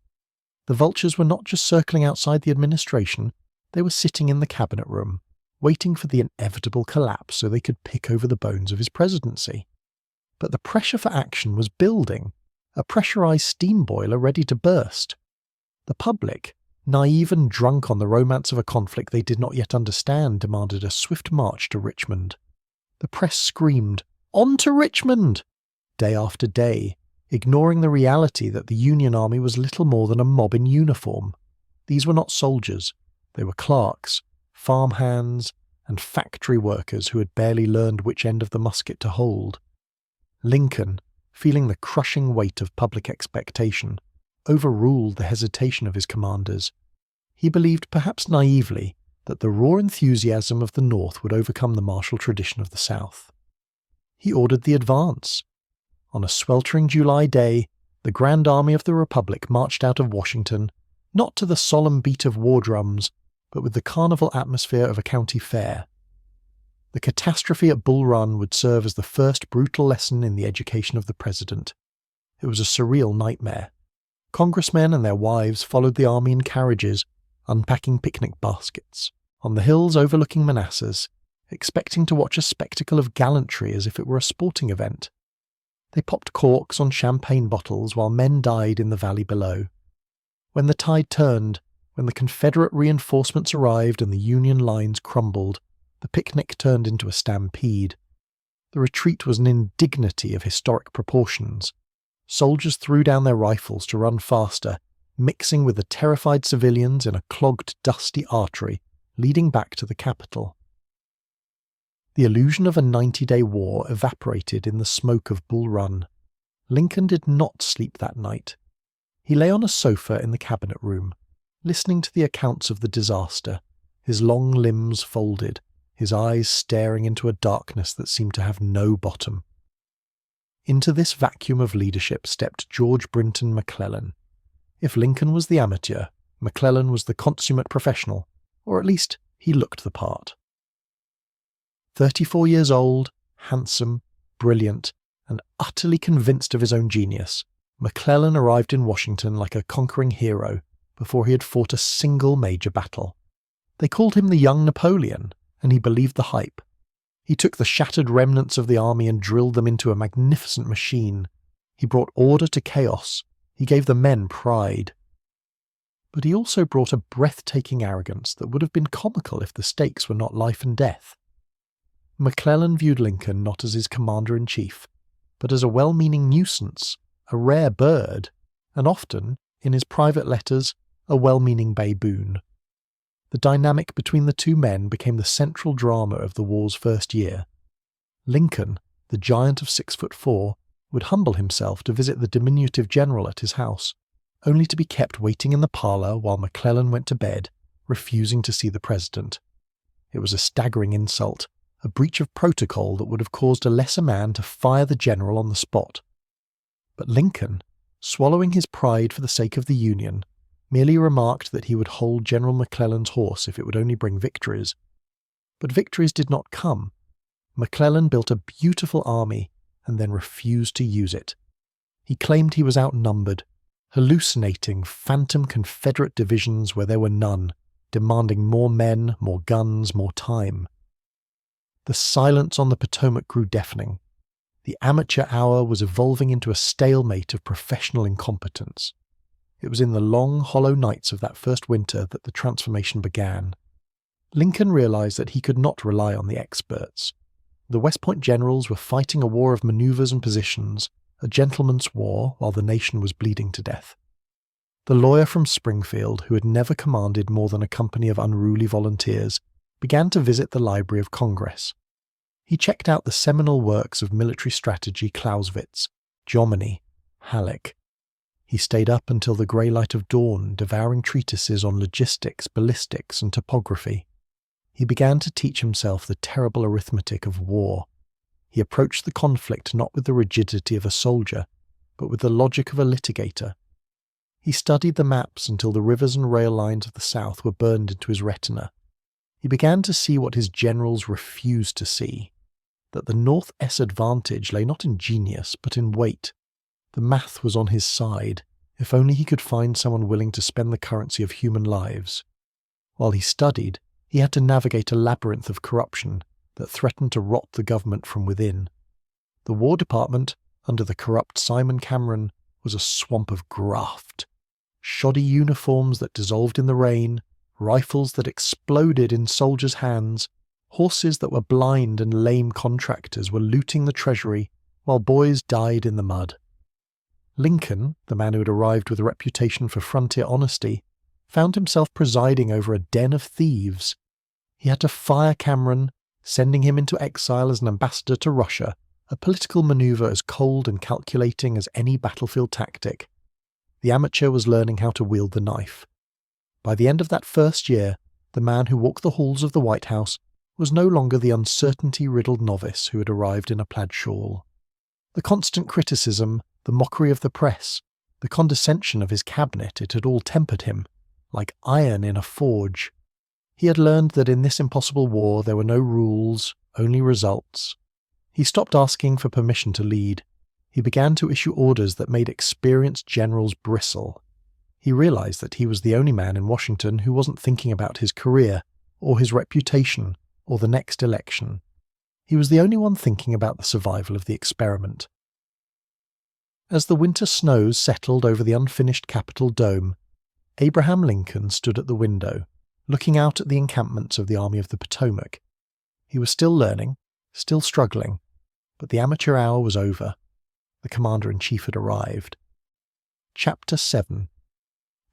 The vultures were not just circling outside the administration, they were sitting in the cabinet room, waiting for the inevitable collapse so they could pick over the bones of his presidency. But the pressure for action was building, a pressurized steam boiler ready to burst. The public, naive and drunk on the romance of a conflict they did not yet understand, demanded a swift march to Richmond. The press screamed, "On to Richmond!" day after day, ignoring the reality that the Union Army was little more than a mob in uniform. These were not soldiers. They were clerks, farmhands, and factory workers who had barely learned which end of the musket to hold. Lincoln, feeling the crushing weight of public expectation, overruled the hesitation of his commanders. He believed, perhaps naively, that the raw enthusiasm of the North would overcome the martial tradition of the South. He ordered the advance. On a sweltering July day, the Grand Army of the Republic marched out of Washington, not to the solemn beat of war drums, but with the carnival atmosphere of a county fair. The catastrophe at Bull Run would serve as the first brutal lesson in the education of the president. It was a surreal nightmare. Congressmen and their wives followed the army in carriages, unpacking picnic baskets, on the hills overlooking Manassas, expecting to watch a spectacle of gallantry as if it were a sporting event. They popped corks on champagne bottles while men died in the valley below. When the tide turned, when the Confederate reinforcements arrived and the Union lines crumbled, the picnic turned into a stampede. The retreat was an indignity of historic proportions. Soldiers threw down their rifles to run faster, mixing with the terrified civilians in a clogged, dusty artery leading back to the capital. The illusion of a 90-day war evaporated in the smoke of Bull Run. Lincoln did not sleep that night. He lay on a sofa in the cabinet room, listening to the accounts of the disaster, his long limbs folded, his eyes staring into a darkness that seemed to have no bottom. Into this vacuum of leadership stepped George Brinton McClellan. If Lincoln was the amateur, McClellan was the consummate professional, or at least he looked the part. 34 years old, handsome, brilliant, and utterly convinced of his own genius, McClellan arrived in Washington like a conquering hero before he had fought a single major battle. They called him the young Napoleon, and he believed the hype. He took the shattered remnants of the army and drilled them into a magnificent machine. He brought order to chaos. He gave the men pride. But he also brought a breathtaking arrogance that would have been comical if the stakes were not life and death. McClellan viewed Lincoln not as his commander-in-chief, but as a well-meaning nuisance, a rare bird, and often, in his private letters, a well-meaning baboon. The dynamic between the two men became the central drama of the war's first year. Lincoln, the giant of 6'4", would humble himself to visit the diminutive general at his house, only to be kept waiting in the parlour while McClellan went to bed, refusing to see the president. It was a staggering insult, a breach of protocol that would have caused a lesser man to fire the general on the spot. But Lincoln, swallowing his pride for the sake of the Union, merely remarked that he would hold General McClellan's horse if it would only bring victories. But victories did not come. McClellan built a beautiful army and then refused to use it. He claimed he was outnumbered, hallucinating phantom Confederate divisions where there were none, demanding more men, more guns, more time. The silence on the Potomac grew deafening. The amateur hour was evolving into a stalemate of professional incompetence. It was in the long, hollow nights of that first winter that the transformation began. Lincoln realized that he could not rely on the experts. The West Point generals were fighting a war of maneuvers and positions, a gentleman's war while the nation was bleeding to death. The lawyer from Springfield, who had never commanded more than a company of unruly volunteers, began to visit the Library of Congress. He checked out the seminal works of military strategy Clausewitz, Jomini, Halleck. He stayed up until the grey light of dawn, devouring treatises on logistics, ballistics, and topography. He began to teach himself the terrible arithmetic of war. He approached the conflict not with the rigidity of a soldier, but with the logic of a litigator. He studied the maps until the rivers and rail lines of the South were burned into his retina. He began to see what his generals refused to see, that the North-S advantage lay not in genius, but in weight. The math was on his side, if only he could find someone willing to spend the currency of human lives. While he studied, he had to navigate a labyrinth of corruption that threatened to rot the government from within. The War Department, under the corrupt Simon Cameron, was a swamp of graft. Shoddy uniforms that dissolved in the rain, rifles that exploded in soldiers' hands, horses that were blind and lame contractors were looting the treasury, while boys died in the mud. Lincoln, the man who had arrived with a reputation for frontier honesty, found himself presiding over a den of thieves. He had to fire Cameron, sending him into exile as an ambassador to Russia, a political maneuver as cold and calculating as any battlefield tactic. The amateur was learning how to wield the knife. By the end of that first year, the man who walked the halls of the White House was no longer the uncertainty-riddled novice who had arrived in a plaid shawl. The constant criticism, the mockery of the press, the condescension of his cabinet, it had all tempered him, like iron in a forge. He had learned that in this impossible war there were no rules, only results. He stopped asking for permission to lead. He began to issue orders that made experienced generals bristle. He realized that he was the only man in Washington who wasn't thinking about his career, or his reputation, or the next election. He was the only one thinking about the survival of the experiment. As the winter snows settled over the unfinished Capitol dome, Abraham Lincoln stood at the window, looking out at the encampments of the Army of the Potomac. He was still learning, still struggling, but the amateur hour was over. The Commander-in-Chief had arrived. Chapter 7.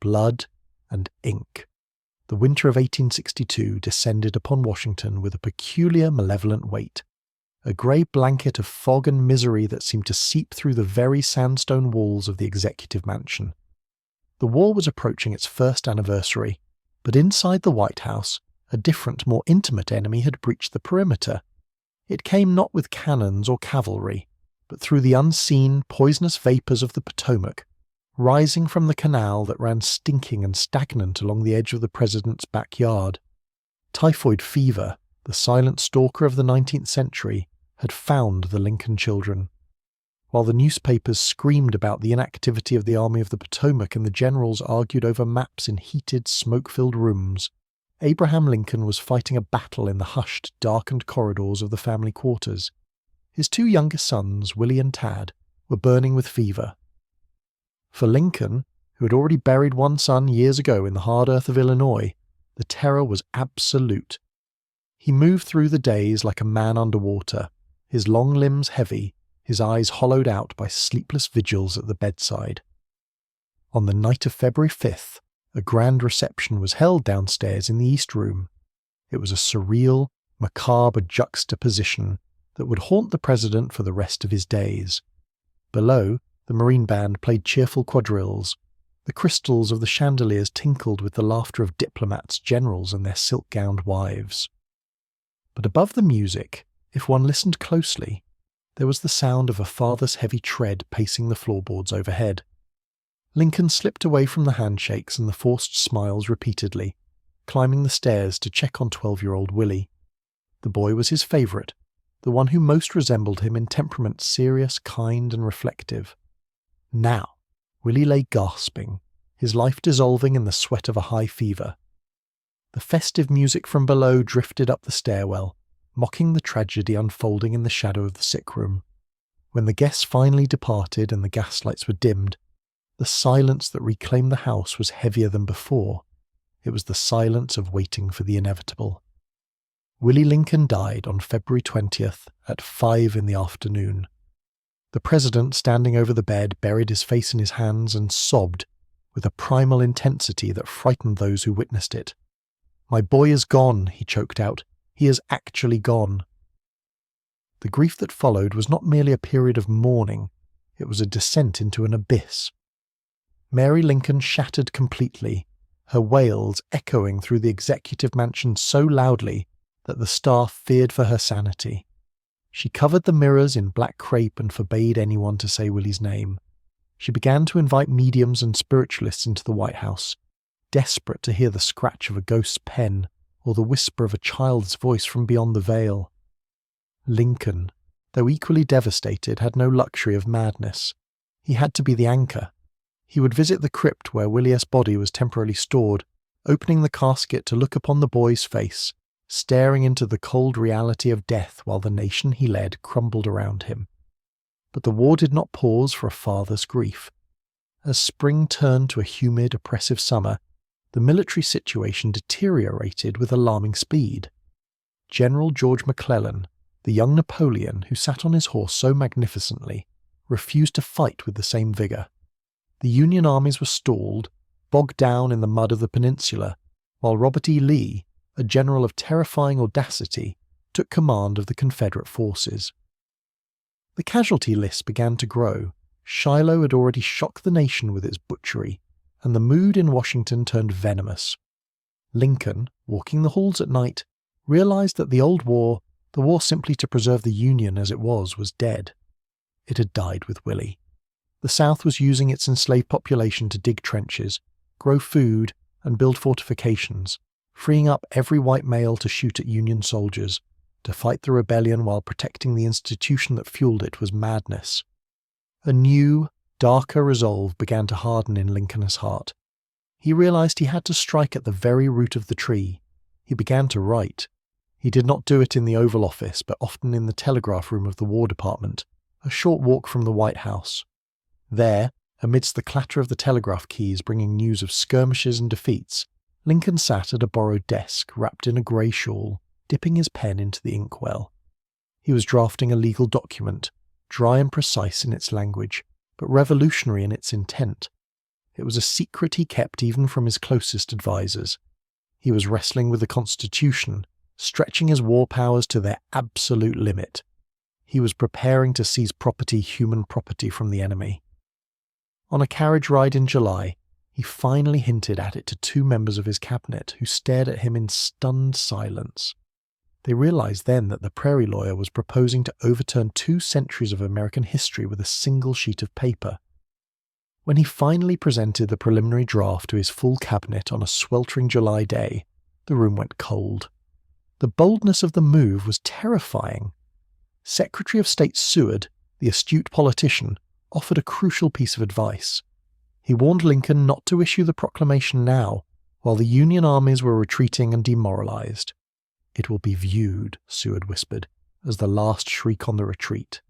Blood and Ink. The winter of 1862 descended upon Washington with a peculiar malevolent weight, a grey blanket of fog and misery that seemed to seep through the very sandstone walls of the Executive Mansion. The war was approaching its first anniversary, but inside the White House, a different, more intimate enemy had breached the perimeter. It came not with cannons or cavalry, but through the unseen, poisonous vapours of the Potomac, rising from the canal that ran stinking and stagnant along the edge of the president's backyard. Typhoid fever, the silent stalker of the 19th century, had found the Lincoln children. While the newspapers screamed about the inactivity of the Army of the Potomac and the generals argued over maps in heated, smoke-filled rooms, Abraham Lincoln was fighting a battle in the hushed, darkened corridors of the family quarters. His two youngest sons, Willie and Tad, were burning with fever. For Lincoln, who had already buried one son years ago in the hard earth of Illinois, the terror was absolute. He moved through the days like a man under water, his long limbs heavy, his eyes hollowed out by sleepless vigils at the bedside. On the night of February 5th, a grand reception was held downstairs in the East Room. It was a surreal, macabre juxtaposition that would haunt the president for the rest of his days. Below, the Marine Band played cheerful quadrilles. The crystals of the chandeliers tinkled with the laughter of diplomats, generals, and their silk-gowned wives. But above the music, if one listened closely, there was the sound of a father's heavy tread pacing the floorboards overhead. Lincoln slipped away from the handshakes and the forced smiles repeatedly, climbing the stairs to check on 12-year-old Willie. The boy was his favourite, the one who most resembled him in temperament, serious, kind, and reflective. Now, Willie lay gasping, his life dissolving in the sweat of a high fever. The festive music from below drifted up the stairwell, mocking the tragedy unfolding in the shadow of the sick room. When the guests finally departed and the gaslights were dimmed, the silence that reclaimed the house was heavier than before. It was the silence of waiting for the inevitable. Willie Lincoln died on February 20th at 5 in the afternoon. The president, standing over the bed, buried his face in his hands and sobbed with a primal intensity that frightened those who witnessed it. "My boy is gone," he choked out. "He is actually gone." The grief that followed was not merely a period of mourning, it was a descent into an abyss. Mary Lincoln shattered completely, her wails echoing through the Executive Mansion so loudly that the staff feared for her sanity. She covered the mirrors in black crepe and forbade anyone to say Willie's name. She began to invite mediums and spiritualists into the White House, desperate to hear the scratch of a ghost's pen or the whisper of a child's voice from beyond the veil. Lincoln, though equally devastated, had no luxury of madness. He had to be the anchor. He would visit the crypt where Willie's body was temporarily stored, opening the casket to look upon the boy's face, staring into the cold reality of death while the nation he led crumbled around him. But the war did not pause for a father's grief. As spring turned to a humid, oppressive summer, the military situation deteriorated with alarming speed. General George McClellan, the young Napoleon who sat on his horse so magnificently, refused to fight with the same vigour. The Union armies were stalled, bogged down in the mud of the peninsula, while Robert E. Lee, a general of terrifying audacity, took command of the Confederate forces. The casualty list began to grow, Shiloh had already shocked the nation with its butchery, and the mood in Washington turned venomous. Lincoln, walking the halls at night, realized that the old war, the war simply to preserve the Union as it was dead. It had died with Willie. The South was using its enslaved population to dig trenches, grow food, and build fortifications, freeing up every white male to shoot at Union soldiers. To fight the rebellion while protecting the institution that fueled it was madness. A new, darker resolve began to harden in Lincoln's heart. He realized he had to strike at the very root of the tree. He began to write. He did not do it in the Oval Office, but often in the telegraph room of the War Department, a short walk from the White House. There, amidst the clatter of the telegraph keys bringing news of skirmishes and defeats, Lincoln sat at a borrowed desk wrapped in a grey shawl, dipping his pen into the inkwell. He was drafting a legal document, dry and precise in its language, but revolutionary in its intent. It was a secret he kept even from his closest advisers. He was wrestling with the Constitution, stretching his war powers to their absolute limit. He was preparing to seize human property from the enemy. On a carriage ride in July, he finally hinted at it to two members of his cabinet who stared at him in stunned silence. They realized then that the prairie lawyer was proposing to overturn 2 centuries of American history with a single sheet of paper. When he finally presented the preliminary draft to his full cabinet on a sweltering July day, the room went cold. The boldness of the move was terrifying. Secretary of State Seward, the astute politician, offered a crucial piece of advice. He warned Lincoln not to issue the proclamation now, while the Union armies were retreating and demoralized. "It will be viewed," Seward whispered, "as the last shriek on the retreat.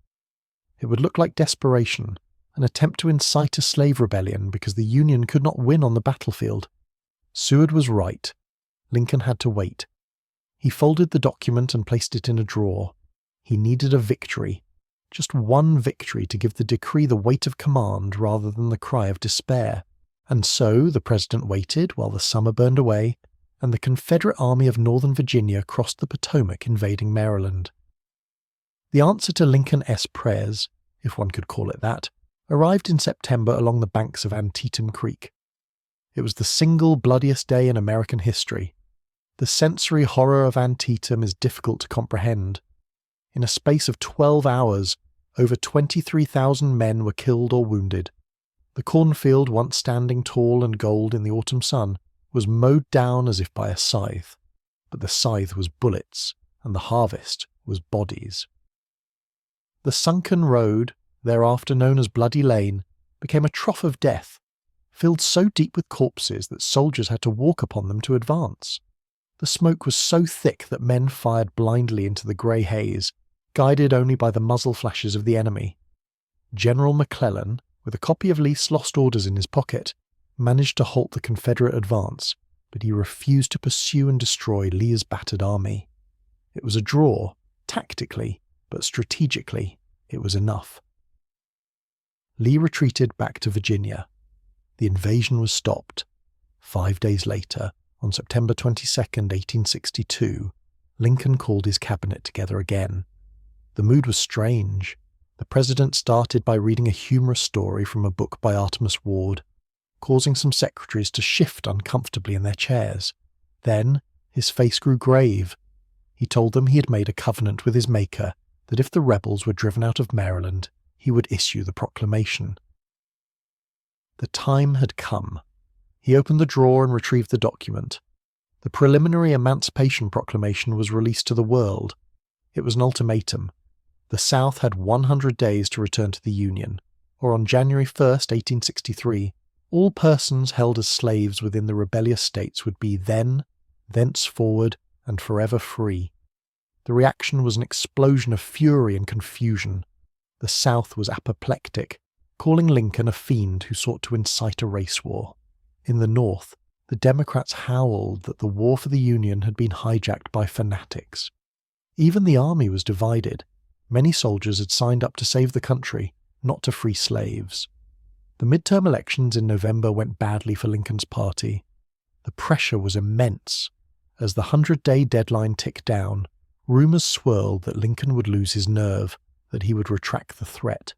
It would look like desperation, an attempt to incite a slave rebellion because the Union could not win on the battlefield." Seward was right. Lincoln had to wait. He folded the document and placed it in a drawer. He needed a victory, just one victory to give the decree the weight of command rather than the cry of despair. And so the president waited while the summer burned away, and the Confederate Army of Northern Virginia crossed the Potomac, invading Maryland. The answer to Lincoln's prayers, if one could call it that, arrived in September along the banks of Antietam Creek. It was the single bloodiest day in American history. The sensory horror of Antietam is difficult to comprehend. In a space of 12 hours, over 23,000 men were killed or wounded. The cornfield, once standing tall and gold in the autumn sun, was mowed down as if by a scythe, but the scythe was bullets, and the harvest was bodies. The sunken road, thereafter known as Bloody Lane, became a trough of death, filled so deep with corpses that soldiers had to walk upon them to advance. The smoke was so thick that men fired blindly into the grey haze, guided only by the muzzle flashes of the enemy. General McClellan, with a copy of Lee's lost orders in his pocket, managed to halt the Confederate advance, but he refused to pursue and destroy Lee's battered army. It was a draw, tactically, but strategically, it was enough. Lee retreated back to Virginia. The invasion was stopped. 5 days later, on September 22, 1862, Lincoln called his cabinet together again. The mood was strange. The president started by reading a humorous story from a book by Artemus Ward, causing some secretaries to shift uncomfortably in their chairs. Then, his face grew grave. He told them he had made a covenant with his Maker that if the rebels were driven out of Maryland, he would issue the proclamation. The time had come. He opened the drawer and retrieved the document. The preliminary Emancipation Proclamation was released to the world. It was an ultimatum. The South had 100 days to return to the Union, or on January 1, 1863, all persons held as slaves within the rebellious states would be then, thenceforward, and forever free. The reaction was an explosion of fury and confusion. The South was apoplectic, calling Lincoln a fiend who sought to incite a race war. In the North, the Democrats howled that the war for the Union had been hijacked by fanatics. Even the army was divided. Many soldiers had signed up to save the country, not to free slaves. The midterm elections in November went badly for Lincoln's party. The pressure was immense. As the 100-day deadline ticked down, rumors swirled that Lincoln would lose his nerve, that he would retract the threat.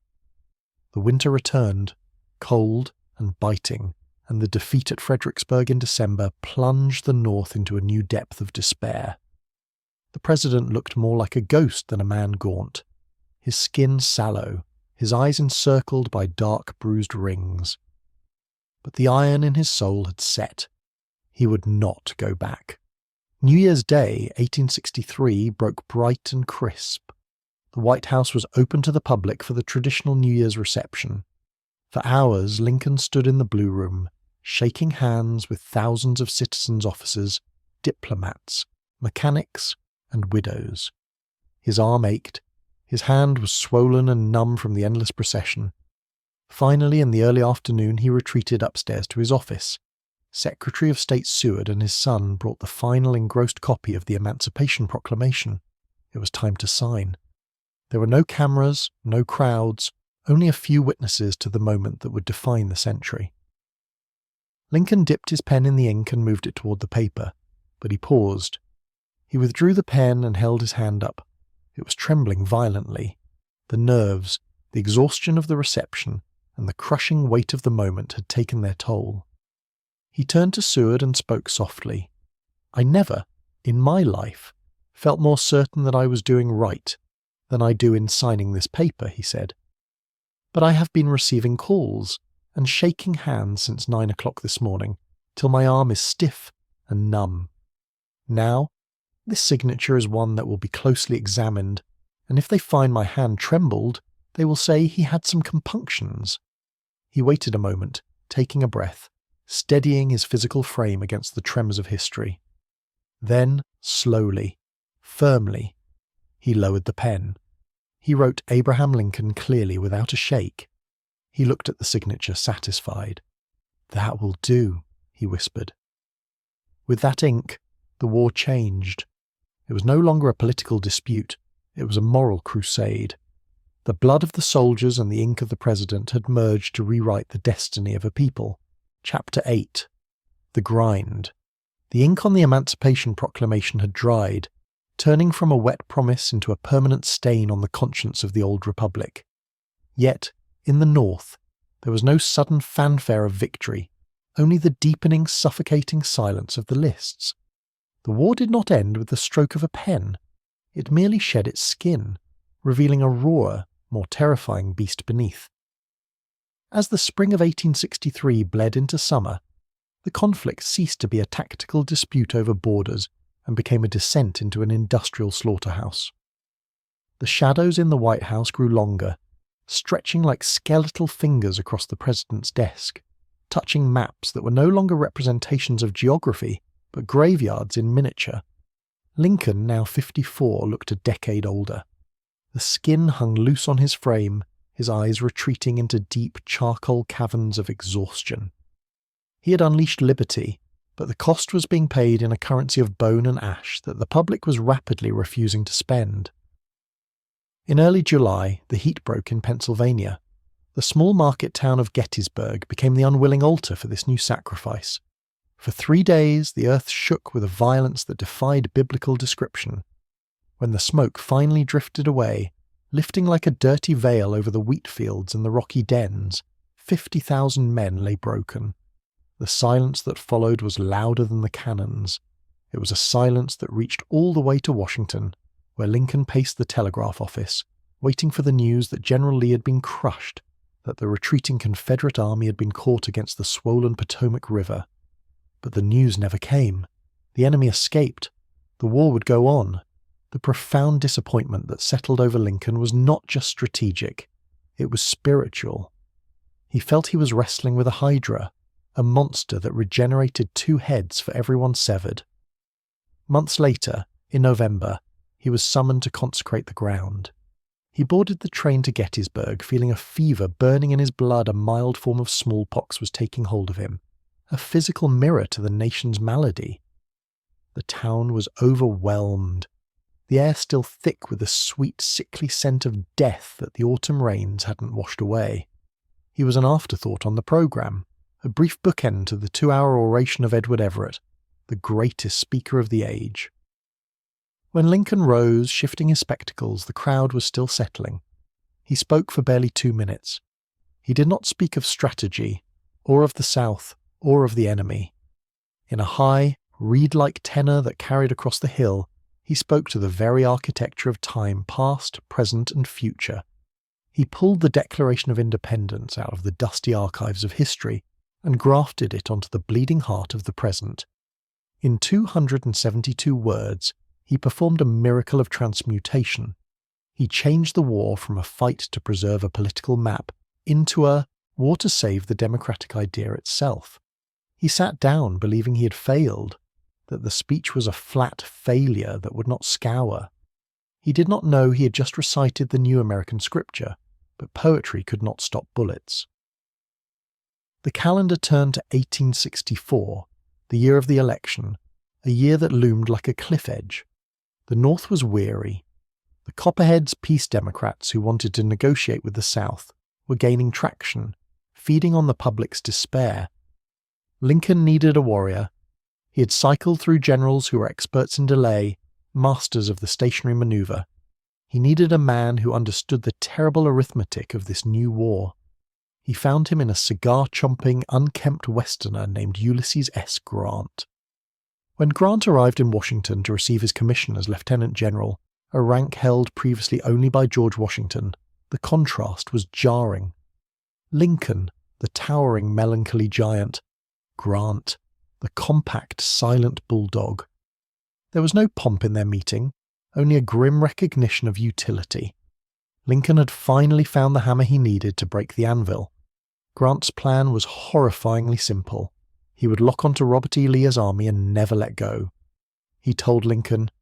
The winter returned, cold and biting, and the defeat at Fredericksburg in December plunged the North into a new depth of despair. The president looked more like a ghost than a man gaunt, his skin sallow, his eyes encircled by dark bruised rings. But the iron in his soul had set. He would not go back. New Year's Day, 1863, broke bright and crisp. The White House was open to the public for the traditional New Year's reception. For hours, Lincoln stood in the Blue Room, shaking hands with thousands of citizens' officers, diplomats, mechanics, and widows. His arm ached. His hand was swollen and numb from the endless procession. Finally, in the early afternoon, he retreated upstairs to his office. Secretary of State Seward and his son brought the final engrossed copy of the Emancipation Proclamation. It was time to sign. There were no cameras, no crowds, only a few witnesses to the moment that would define the century. Lincoln dipped his pen in the ink and moved it toward the paper, but he paused. He withdrew the pen and held his hand up. It was trembling violently. The nerves, the exhaustion of the reception, and the crushing weight of the moment had taken their toll. He turned to Seward and spoke softly. "I never, in my life, felt more certain that I was doing right than I do in signing this paper," he said. "But I have been receiving calls and shaking hands since 9 o'clock this morning, till my arm is stiff and numb. Now, this signature is one that will be closely examined, and if they find my hand trembled, they will say he had some compunctions." He waited a moment, taking a breath, steadying his physical frame against the tremors of history. Then, slowly, firmly, he lowered the pen. He wrote Abraham Lincoln clearly without a shake. He looked at the signature, satisfied. "That will do," he whispered. With that ink, the war changed. It was no longer a political dispute. It was a moral crusade. The blood of the soldiers and the ink of the president had merged to rewrite the destiny of a people. Chapter 8. The Grind. The ink on the Emancipation Proclamation had dried, turning from a wet promise into a permanent stain on the conscience of the old republic. Yet, in the North, there was no sudden fanfare of victory, only the deepening, suffocating silence of the lists. The war did not end with the stroke of a pen. It merely shed its skin, revealing a rawer, more terrifying beast beneath. As the spring of 1863 bled into summer, the conflict ceased to be a tactical dispute over borders and became a descent into an industrial slaughterhouse. The shadows in the White House grew longer, stretching like skeletal fingers across the president's desk, touching maps that were no longer representations of geography, but graveyards in miniature. Lincoln, now 54, looked a decade older. The skin hung loose on his frame, his eyes retreating into deep charcoal caverns of exhaustion. He had unleashed liberty, but the cost was being paid in a currency of bone and ash that the public was rapidly refusing to spend. In early July, the heat broke in Pennsylvania. The small market town of Gettysburg became the unwilling altar for this new sacrifice. For 3 days, the earth shook with a violence that defied biblical description. When the smoke finally drifted away, lifting like a dirty veil over the wheat fields and the rocky dens, 50,000 men lay broken. The silence that followed was louder than the cannons. It was a silence that reached all the way to Washington, where Lincoln paced the telegraph office, waiting for the news that General Lee had been crushed, that the retreating Confederate army had been caught against the swollen Potomac River. But the news never came. The enemy escaped. The war would go on. The profound disappointment that settled over Lincoln was not just strategic, it was spiritual. He felt he was wrestling with a hydra, a monster that regenerated 2 heads for every one severed. Months later, in November, he was summoned to consecrate the ground. He boarded the train to Gettysburg, feeling a fever burning in his blood. A mild form of smallpox was taking hold of him, a physical mirror to the nation's malady. The town was overwhelmed, the air still thick with the sweet, sickly scent of death that the autumn rains hadn't washed away. He was an afterthought on the programme, a brief bookend to the 2-hour oration of Edward Everett, the greatest speaker of the age. When Lincoln rose, shifting his spectacles, the crowd was still settling. He spoke for barely 2 minutes. He did not speak of strategy, or of the South, or of the enemy. In a high, reed-like tenor that carried across the hill, he spoke to the very architecture of time past, present, and future. He pulled the Declaration of Independence out of the dusty archives of history and grafted it onto the bleeding heart of the present. In 272 words, he performed a miracle of transmutation. He changed the war from a fight to preserve a political map into a war to save the democratic idea itself. He sat down believing he had failed, that the speech was a flat failure that would not scour. He did not know he had just recited the new American scripture, but poetry could not stop bullets. The calendar turned to 1864, the year of the election, a year that loomed like a cliff edge. The North was weary. The Copperheads peace Democrats who wanted to negotiate with the South were gaining traction, feeding on the public's despair. Lincoln needed a warrior. He had cycled through generals who were experts in delay, masters of the stationary maneuver. He needed a man who understood the terrible arithmetic of this new war. He found him in a cigar-chomping, unkempt Westerner named Ulysses S. Grant. When Grant arrived in Washington to receive his commission as Lieutenant General, a rank held previously only by George Washington, the contrast was jarring. Lincoln, the towering, melancholy giant; Grant, the compact, silent bulldog. There was no pomp in their meeting, only a grim recognition of utility. Lincoln had finally found the hammer he needed to break the anvil. Grant's plan was horrifyingly simple. He would lock onto Robert E. Lee's army and never let go. He told Lincoln,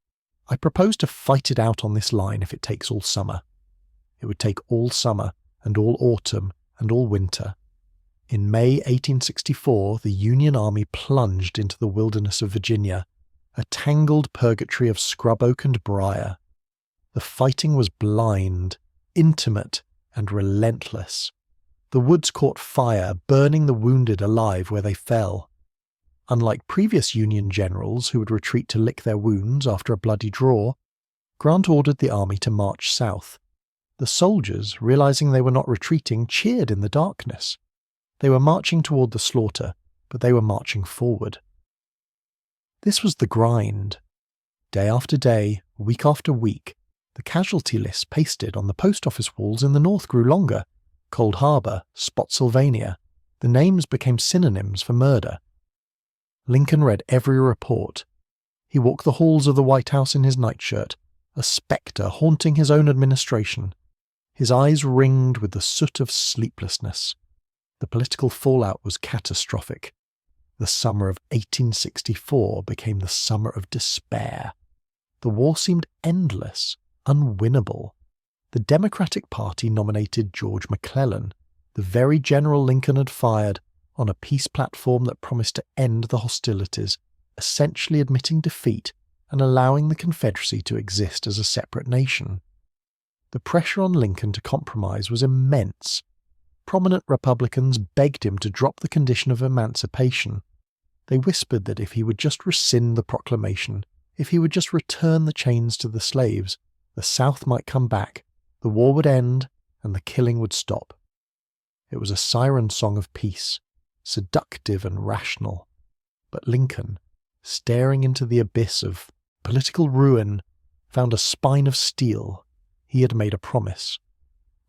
"I propose to fight it out on this line if it takes all summer." It would take all summer, and all autumn, and all winter. In May 1864, the Union Army plunged into the wilderness of Virginia, a tangled purgatory of scrub oak and briar. The fighting was blind, intimate, and relentless. The woods caught fire, burning the wounded alive where they fell. Unlike previous Union generals who would retreat to lick their wounds after a bloody draw, Grant ordered the army to march south. The soldiers, realizing they were not retreating, cheered in the darkness. They were marching toward the slaughter, but they were marching forward. This was the grind. Day after day, week after week, the casualty lists pasted on the post office walls in the north grew longer. Cold Harbor, Spotsylvania. The names became synonyms for murder. Lincoln read every report. He walked the halls of the White House in his nightshirt, a spectre haunting his own administration. His eyes ringed with the soot of sleeplessness. The political fallout was catastrophic. The summer of 1864 became the summer of despair. The war seemed endless, unwinnable. The Democratic Party nominated George McClellan, the very general Lincoln had fired, on a peace platform that promised to end the hostilities, essentially admitting defeat and allowing the Confederacy to exist as a separate nation. The pressure on Lincoln to compromise was immense. Prominent Republicans begged him to drop the condition of emancipation. They whispered that if he would just rescind the proclamation, if he would just return the chains to the slaves, the South might come back, the war would end, and the killing would stop. It was a siren song of peace, seductive and rational. But Lincoln, staring into the abyss of political ruin, found a spine of steel. He had made a promise.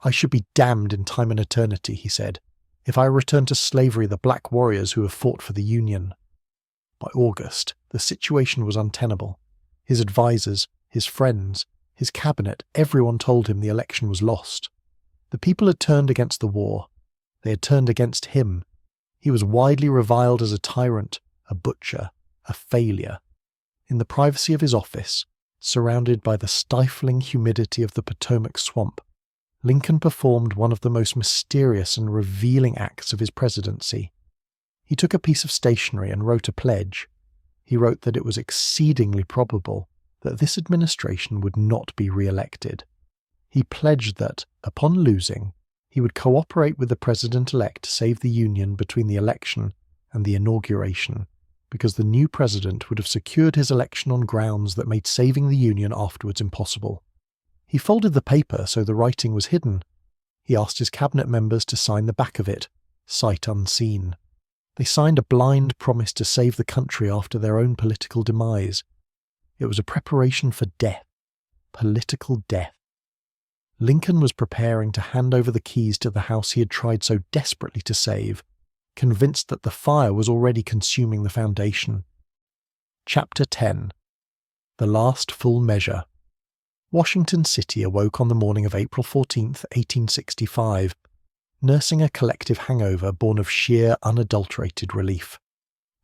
"I should be damned in time and eternity," he said, "if I return to slavery the black warriors who have fought for the Union." By August, the situation was untenable. His advisers, his friends, his cabinet, everyone told him the election was lost. The people had turned against the war. They had turned against him. He was widely reviled as a tyrant, a butcher, a failure. In the privacy of his office, surrounded by the stifling humidity of the Potomac swamp, Lincoln performed one of the most mysterious and revealing acts of his presidency. He took a piece of stationery and wrote a pledge. He wrote that it was exceedingly probable that this administration would not be re-elected. He pledged that, upon losing, he would cooperate with the president-elect to save the Union between the election and the inauguration, because the new president would have secured his election on grounds that made saving the Union afterwards impossible. He folded the paper so the writing was hidden. He asked his cabinet members to sign the back of it, sight unseen. They signed a blind promise to save the country after their own political demise. It was a preparation for death, political death. Lincoln was preparing to hand over the keys to the house he had tried so desperately to save, convinced that the fire was already consuming the foundation. Chapter 10. The Last Full Measure. Washington City awoke on the morning of April 14, 1865, nursing a collective hangover born of sheer, unadulterated relief.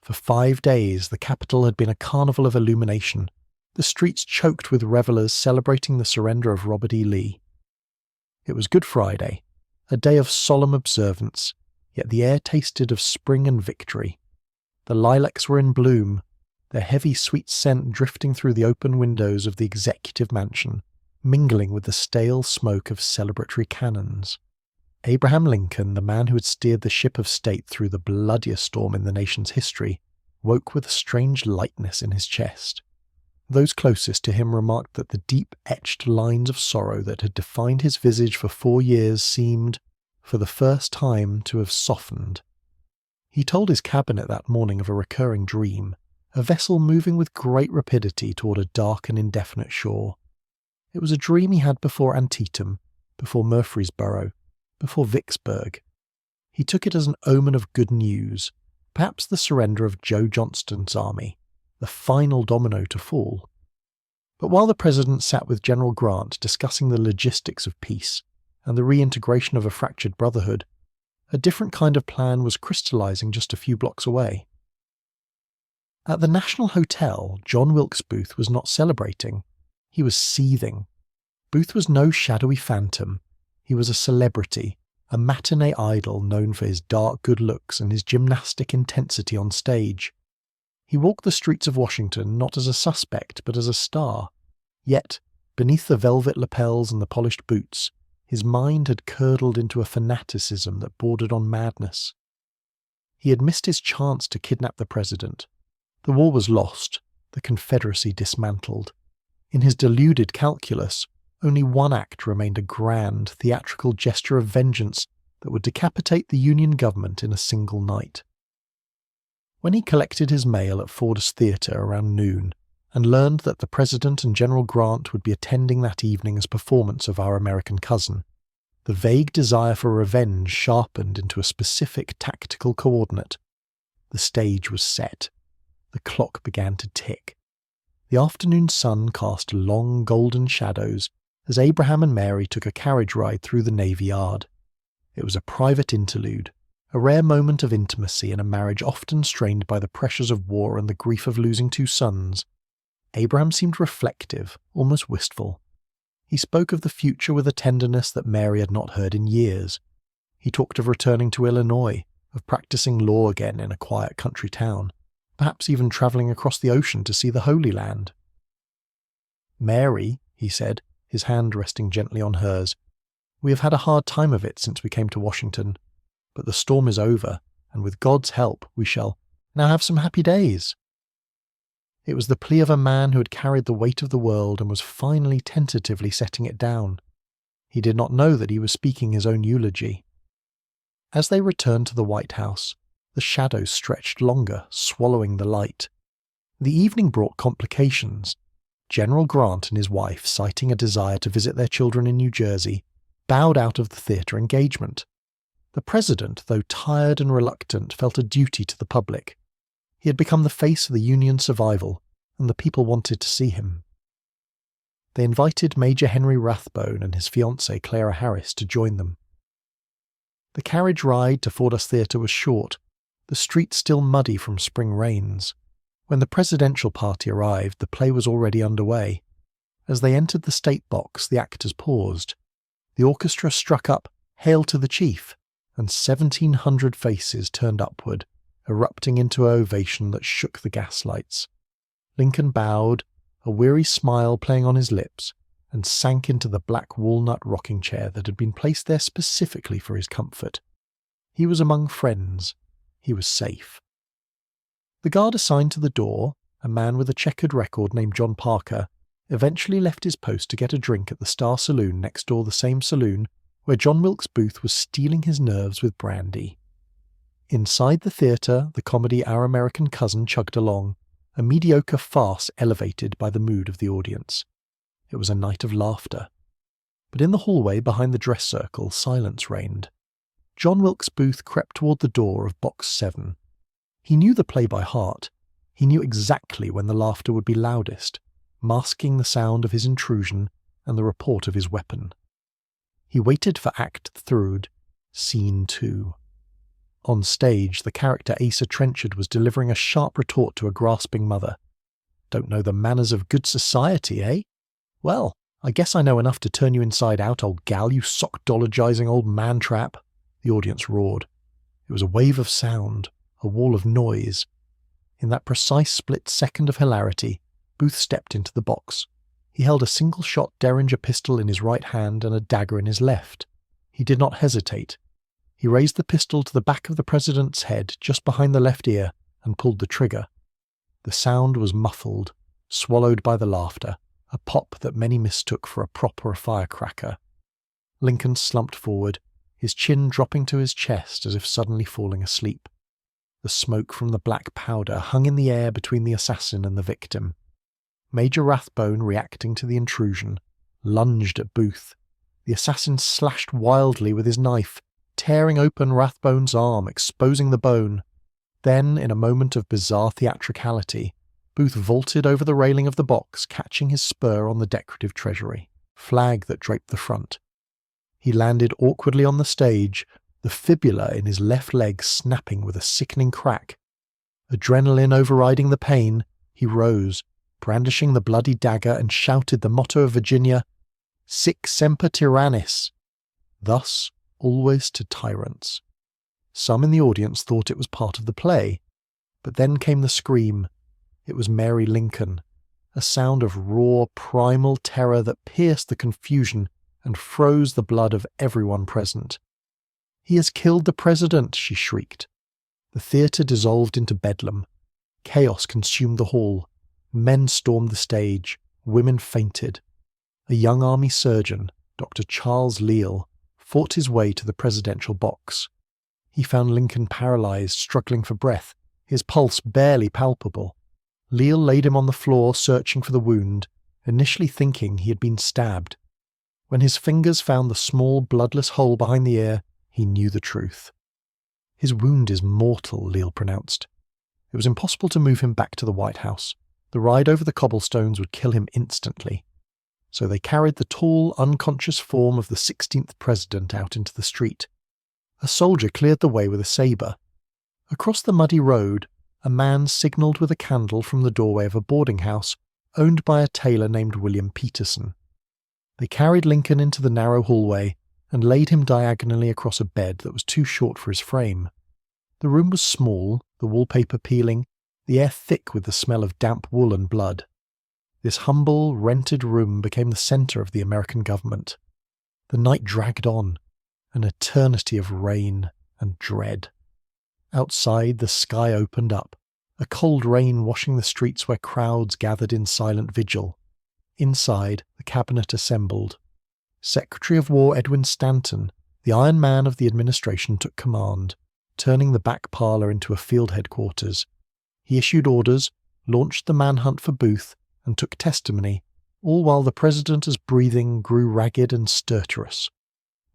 For 5 days, the capital had been a carnival of illumination, the streets choked with revellers celebrating the surrender of Robert E. Lee. It was Good Friday, a day of solemn observance, yet the air tasted of spring and victory. The lilacs were in bloom, their heavy sweet scent drifting through the open windows of the executive mansion, mingling with the stale smoke of celebratory cannons. Abraham Lincoln, the man who had steered the ship of state through the bloodiest storm in the nation's history, woke with a strange lightness in his chest. Those closest to him remarked that the deep-etched lines of sorrow that had defined his visage for 4 years seemed, for the first time, to have softened. He told his cabinet that morning of a recurring dream, a vessel moving with great rapidity toward a dark and indefinite shore. It was a dream he had before Antietam, before Murfreesboro, before Vicksburg. He took it as an omen of good news, perhaps the surrender of Joe Johnston's army, the final domino to fall. But while the president sat with General Grant discussing the logistics of peace and the reintegration of a fractured brotherhood, a different kind of plan was crystallizing just a few blocks away. At the National Hotel, John Wilkes Booth was not celebrating. He was seething. Booth was no shadowy phantom. He was a celebrity, a matinee idol known for his dark good looks and his gymnastic intensity on stage. He walked the streets of Washington not as a suspect but as a star. Yet, beneath the velvet lapels and the polished boots, his mind had curdled into a fanaticism that bordered on madness. He had missed his chance to kidnap the president. The war was lost, the Confederacy dismantled. In his deluded calculus, only one act remained, a grand, theatrical gesture of vengeance that would decapitate the Union government in a single night. When he collected his mail at Ford's Theatre around noon and learned that the President and General Grant would be attending that evening's performance of Our American Cousin, the vague desire for revenge sharpened into a specific tactical coordinate. The stage was set. The clock began to tick. The afternoon sun cast long golden shadows as Abraham and Mary took a carriage ride through the Navy Yard. It was a private interlude, a rare moment of intimacy in a marriage often strained by the pressures of war and the grief of losing 2 sons. Abraham seemed reflective, almost wistful. He spoke of the future with a tenderness that Mary had not heard in years. He talked of returning to Illinois, of practicing law again in a quiet country town, perhaps even travelling across the ocean to see the Holy Land. "Mary," he said, his hand resting gently on hers, "we have had a hard time of it since we came to Washington, but the storm is over, and with God's help we shall now have some happy days." It was the plea of a man who had carried the weight of the world and was finally tentatively setting it down. He did not know that he was speaking his own eulogy. As they returned to the White House, the shadows stretched longer, swallowing the light. The evening brought complications. General Grant and his wife, citing a desire to visit their children in New Jersey, bowed out of the theatre engagement. The president, though tired and reluctant, felt a duty to the public. He had become the face of the Union survival, and the people wanted to see him. They invited Major Henry Rathbone and his fiancée Clara Harris to join them. The carriage ride to Ford's Theatre was short, the streets still muddy from spring rains. When the presidential party arrived, the play was already underway. As they entered the state box, the actors paused. The orchestra struck up "Hail to the Chief," and 1,700 faces turned upward, erupting into an ovation that shook the gaslights. Lincoln bowed, a weary smile playing on his lips, and sank into the black walnut rocking chair that had been placed there specifically for his comfort. He was among friends. He was safe. The guard assigned to the door, a man with a checkered record named John Parker, eventually left his post to get a drink at the Star Saloon next door, the same saloon where John Wilkes Booth was stealing his nerves with brandy. Inside the theatre, the comedy Our American Cousin chugged along, a mediocre farce elevated by the mood of the audience. It was a night of laughter. But in the hallway behind the dress circle, silence reigned. John Wilkes Booth crept toward the door of Box 7. He knew the play by heart. He knew exactly when the laughter would be loudest, masking the sound of his intrusion and the report of his weapon. He waited for Act 3, Scene 2. On stage, the character Asa Trenchard was delivering a sharp retort to a grasping mother. "Don't know the manners of good society, eh? Well, I guess I know enough to turn you inside out, old gal, you sock-dologizing old man-trap," the audience roared. It was a wave of sound, a wall of noise. In that precise split second of hilarity, Booth stepped into the box. He held a single-shot Derringer pistol in his right hand and a dagger in his left. He did not hesitate. He raised the pistol to the back of the president's head, just behind the left ear, and pulled the trigger. The sound was muffled, swallowed by the laughter, a pop that many mistook for a prop or a firecracker. Lincoln slumped forward, his chin dropping to his chest as if suddenly falling asleep. The smoke from the black powder hung in the air between the assassin and the victim. Major Rathbone, reacting to the intrusion, lunged at Booth. The assassin slashed wildly with his knife, tearing open Rathbone's arm, exposing the bone. Then, in a moment of bizarre theatricality, Booth vaulted over the railing of the box, catching his spur on the decorative treasury, flag that draped the front. He landed awkwardly on the stage, the fibula in his left leg snapping with a sickening crack. Adrenaline overriding the pain, he rose, brandishing the bloody dagger, and shouted the motto of Virginia, "Sic semper tyrannis," thus always to tyrants. Some in the audience thought it was part of the play, but then came the scream. It was Mary Lincoln, a sound of raw, primal terror that pierced the confusion and froze the blood of everyone present. "He has killed the president," she shrieked. The theatre dissolved into bedlam. Chaos consumed the hall. Men stormed the stage. Women fainted. A young army surgeon, Dr. Charles Leal, fought his way to the presidential box. He found Lincoln paralyzed, struggling for breath, his pulse barely palpable. Leal laid him on the floor, searching for the wound, initially thinking he had been stabbed. When his fingers found the small, bloodless hole behind the ear, he knew the truth. "His wound is mortal," Leal pronounced. It was impossible to move him back to the White House. The ride over the cobblestones would kill him instantly. So they carried the tall, unconscious form of the 16th president out into the street. A soldier cleared the way with a sabre. Across the muddy road, a man signalled with a candle from the doorway of a boarding house owned by a tailor named William Peterson. They carried Lincoln into the narrow hallway and laid him diagonally across a bed that was too short for his frame. The room was small, the wallpaper peeling, the air thick with the smell of damp wool and blood. This humble, rented room became the centre of the American government. The night dragged on, an eternity of rain and dread. Outside, the sky opened up, a cold rain washing the streets where crowds gathered in silent vigil. Inside, the cabinet assembled. Secretary of War Edwin Stanton, the Iron Man of the administration, took command, turning the back parlour into a field headquarters. He issued orders, launched the manhunt for Booth, and took testimony, all while the president's breathing grew ragged and stertorous.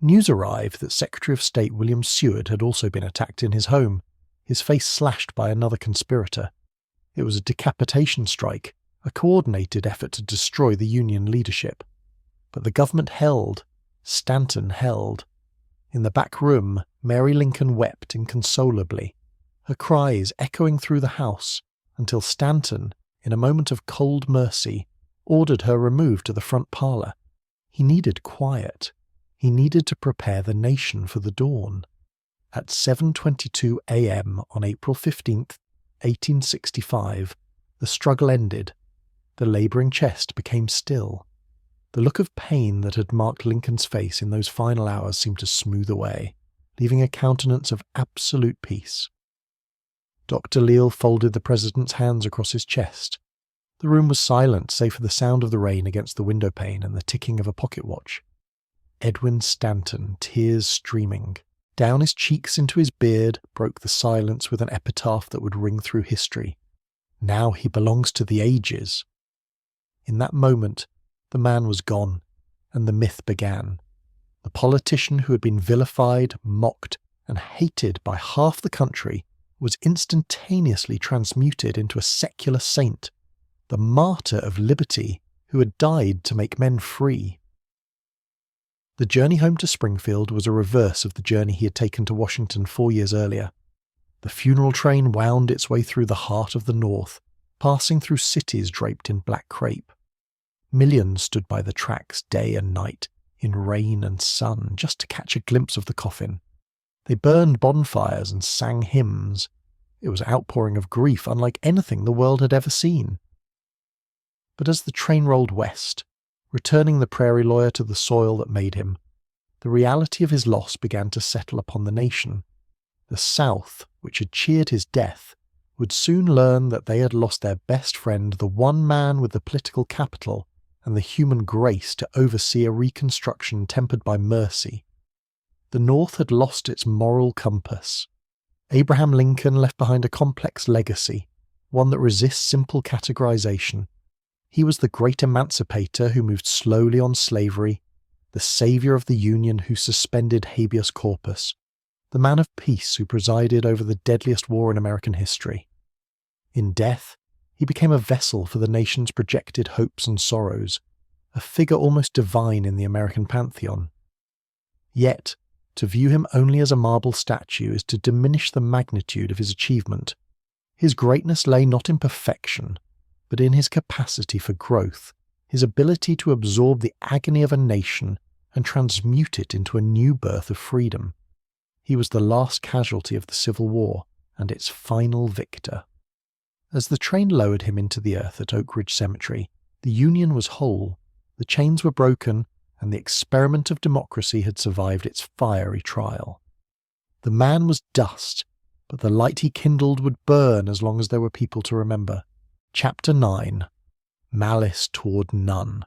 News arrived that Secretary of State William Seward had also been attacked in his home, his face slashed by another conspirator. It was a decapitation strike, a coordinated effort to destroy the Union leadership. But the government held. Stanton held. In the back room, Mary Lincoln wept inconsolably, her cries echoing through the house, until Stanton, in a moment of cold mercy, ordered her removed to the front parlour. He needed quiet. He needed to prepare the nation for the dawn. At 7:22 a.m. on April 15th, 1865, the struggle ended. The labouring chest became still. The look of pain that had marked Lincoln's face in those final hours seemed to smooth away, leaving a countenance of absolute peace. Dr. Leal folded the president's hands across his chest. The room was silent, save for the sound of the rain against the windowpane and the ticking of a pocket watch. Edwin Stanton, tears streaming. Down his cheeks into his beard broke the silence with an epitaph that would ring through history. Now he belongs to the ages. In that moment, the man was gone, and the myth began. The politician who had been vilified, mocked, and hated by half the country was instantaneously transmuted into a secular saint, the martyr of liberty who had died to make men free. The journey home to Springfield was a reverse of the journey he had taken to Washington 4 years earlier. The funeral train wound its way through the heart of the North, passing through cities draped in black crepe. Millions stood by the tracks day and night, in rain and sun, just to catch a glimpse of the coffin. They burned bonfires and sang hymns. It was an outpouring of grief unlike anything the world had ever seen. But as the train rolled west, returning the prairie lawyer to the soil that made him, the reality of his loss began to settle upon the nation. The South, which had cheered his death, would soon learn that they had lost their best friend, the one man with the political capital and the human grace to oversee a reconstruction tempered by mercy. The North had lost its moral compass. Abraham Lincoln left behind a complex legacy, one that resists simple categorization. He was the great emancipator who moved slowly on slavery, the savior of the Union who suspended habeas corpus, the man of peace who presided over the deadliest war in American history. In death, he became a vessel for the nation's projected hopes and sorrows, a figure almost divine in the American pantheon. Yet, to view him only as a marble statue is to diminish the magnitude of his achievement. His greatness lay not in perfection, but in his capacity for growth, his ability to absorb the agony of a nation and transmute it into a new birth of freedom. He was the last casualty of the Civil War and its final victor. As the train lowered him into the earth at Oak Ridge Cemetery, the Union was whole, the chains were broken, and the experiment of democracy had survived its fiery trial. The man was dust, but the light he kindled would burn as long as there were people to remember. Chapter 9. Malice Toward None.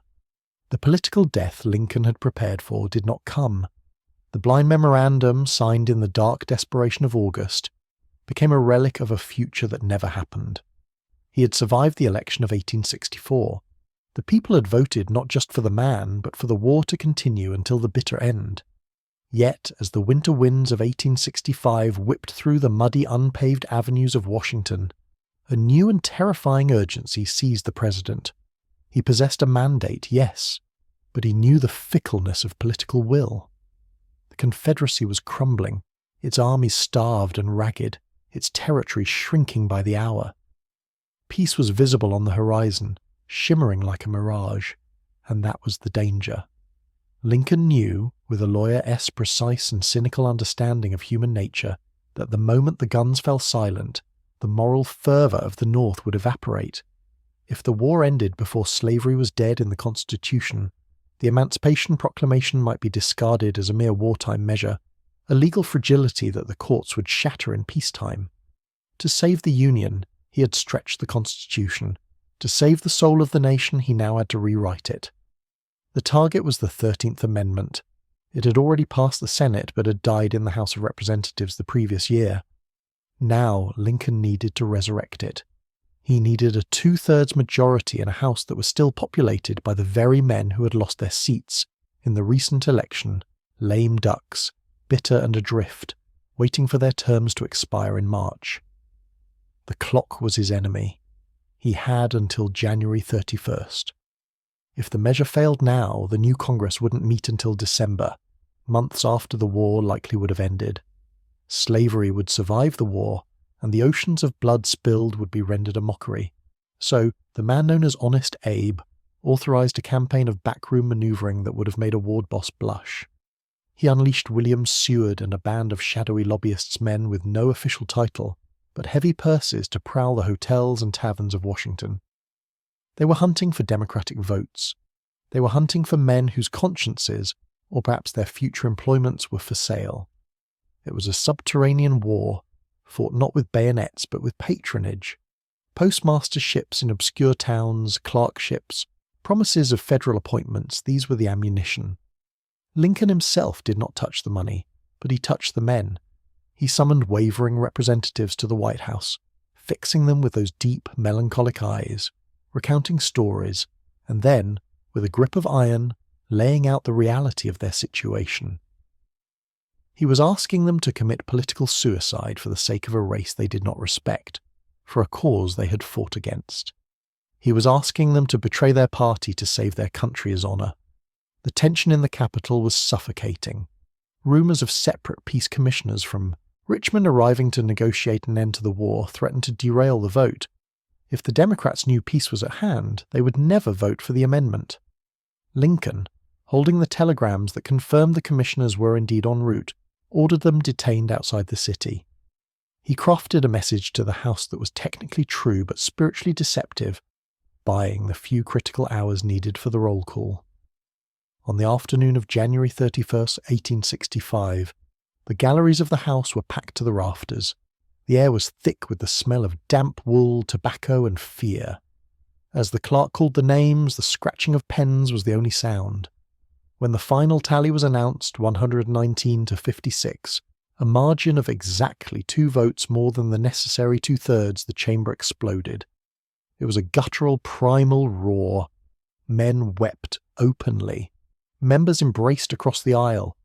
The political death Lincoln had prepared for did not come. The blind memorandum, signed in the dark desperation of August, became a relic of a future that never happened. He had survived the election of 1864. The people had voted not just for the man, but for the war to continue until the bitter end. Yet, as the winter winds of 1865 whipped through the muddy, unpaved avenues of Washington, a new and terrifying urgency seized the president. He possessed a mandate, yes, but he knew the fickleness of political will. The Confederacy was crumbling, its armies starved and ragged, its territory shrinking by the hour. Peace was visible on the horizon, shimmering like a mirage, and that was the danger. Lincoln knew, with a lawyer's precise and cynical understanding of human nature, that the moment the guns fell silent, the moral fervour of the North would evaporate. If the war ended before slavery was dead in the Constitution, the Emancipation Proclamation might be discarded as a mere wartime measure, a legal fragility that the courts would shatter in peacetime. To save the Union, he had stretched the Constitution. To save the soul of the nation, he now had to rewrite it. The target was the 13th Amendment. It had already passed the Senate but had died in the House of Representatives the previous year. Now Lincoln needed to resurrect it. He needed a 2/3 majority in a House that was still populated by the very men who had lost their seats in the recent election, lame ducks, bitter and adrift, waiting for their terms to expire in March. The clock was his enemy. He had until January 31st. If the measure failed now, the new Congress wouldn't meet until December, months after the war likely would have ended. Slavery would survive the war, and the oceans of blood spilled would be rendered a mockery. So, the man known as Honest Abe authorized a campaign of backroom maneuvering that would have made a ward boss blush. He unleashed William Seward and a band of shadowy lobbyists' men with no official title, but heavy purses to prowl the hotels and taverns of Washington. They were hunting for Democratic votes. They were hunting for men whose consciences, or perhaps their future employments, were for sale. It was a subterranean war, fought not with bayonets but with patronage. Postmasterships in obscure towns, clerkships, promises of federal appointments, these were the ammunition. Lincoln himself did not touch the money, but he touched the men. He summoned wavering representatives to the White House, fixing them with those deep, melancholic eyes, recounting stories, and then, with a grip of iron, laying out the reality of their situation. He was asking them to commit political suicide for the sake of a race they did not respect, for a cause they had fought against. He was asking them to betray their party to save their country's honour. The tension in the Capitol was suffocating. Rumours of separate peace commissioners from Richmond arriving to negotiate an end to the war threatened to derail the vote. If the Democrats knew peace was at hand, they would never vote for the amendment. Lincoln, holding the telegrams that confirmed the commissioners were indeed en route, ordered them detained outside the city. He crafted a message to the House that was technically true but spiritually deceptive, buying the few critical hours needed for the roll call. On the afternoon of January 31st, 1865, the galleries of the House were packed to the rafters. The air was thick with the smell of damp wool, tobacco, and fear. As the clerk called the names, the scratching of pens was the only sound. When the final tally was announced, 119 to 56, a margin of exactly 2 votes more than the necessary 2/3, the chamber exploded. It was a guttural, primal roar. Men wept openly. Members embraced across the aisle.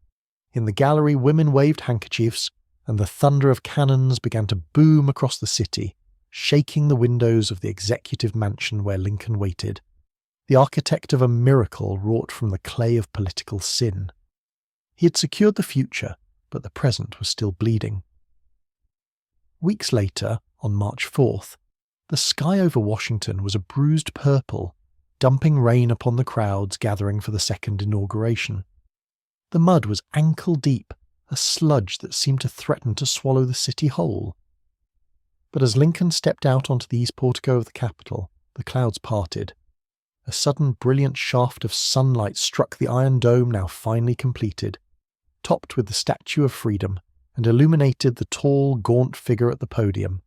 In the gallery, women waved handkerchiefs, and the thunder of cannons began to boom across the city, shaking the windows of the executive mansion where Lincoln waited, the architect of a miracle wrought from the clay of political sin. He had secured the future, but the present was still bleeding. Weeks later, on March 4th, the sky over Washington was a bruised purple, dumping rain upon the crowds gathering for the second inauguration. The mud was ankle-deep, a sludge that seemed to threaten to swallow the city whole. But as Lincoln stepped out onto the east portico of the Capitol, the clouds parted. A sudden brilliant shaft of sunlight struck the iron dome now finely completed, topped with the Statue of Freedom, and illuminated the tall, gaunt figure at the podium.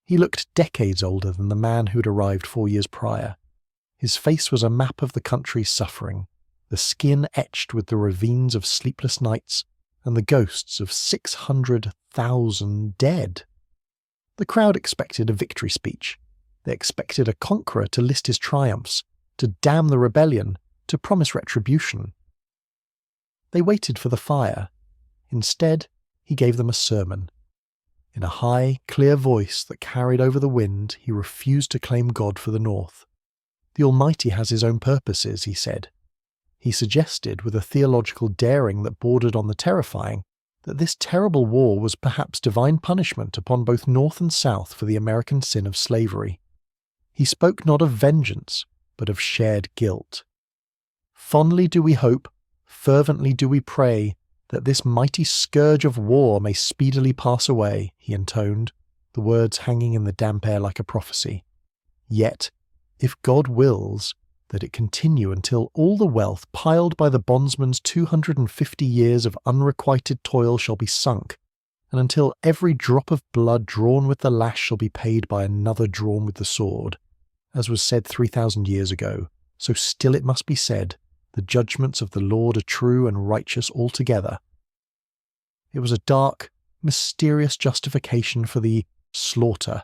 He looked decades older than the man who had arrived 4 years prior. His face was a map of the country's suffering, the skin etched with the ravines of sleepless nights and the ghosts of 600,000 dead. The crowd expected a victory speech. They expected a conqueror to list his triumphs, to damn the rebellion, to promise retribution. They waited for the fire. Instead, he gave them a sermon. In a high, clear voice that carried over the wind, he refused to claim God for the North. The Almighty has his own purposes, he said. He suggested, with a theological daring that bordered on the terrifying, that this terrible war was perhaps divine punishment upon both North and South for the American sin of slavery. He spoke not of vengeance, but of shared guilt. Fondly do we hope, fervently do we pray, that this mighty scourge of war may speedily pass away, he intoned, the words hanging in the damp air like a prophecy. Yet, if God wills, that it continue until all the wealth piled by the bondsman's 250 years of unrequited toil shall be sunk, and until every drop of blood drawn with the lash shall be paid by another drawn with the sword. As was said 3,000 years ago, so still it must be said, the judgments of the Lord are true and righteous altogether. It was a dark, mysterious justification for the slaughter,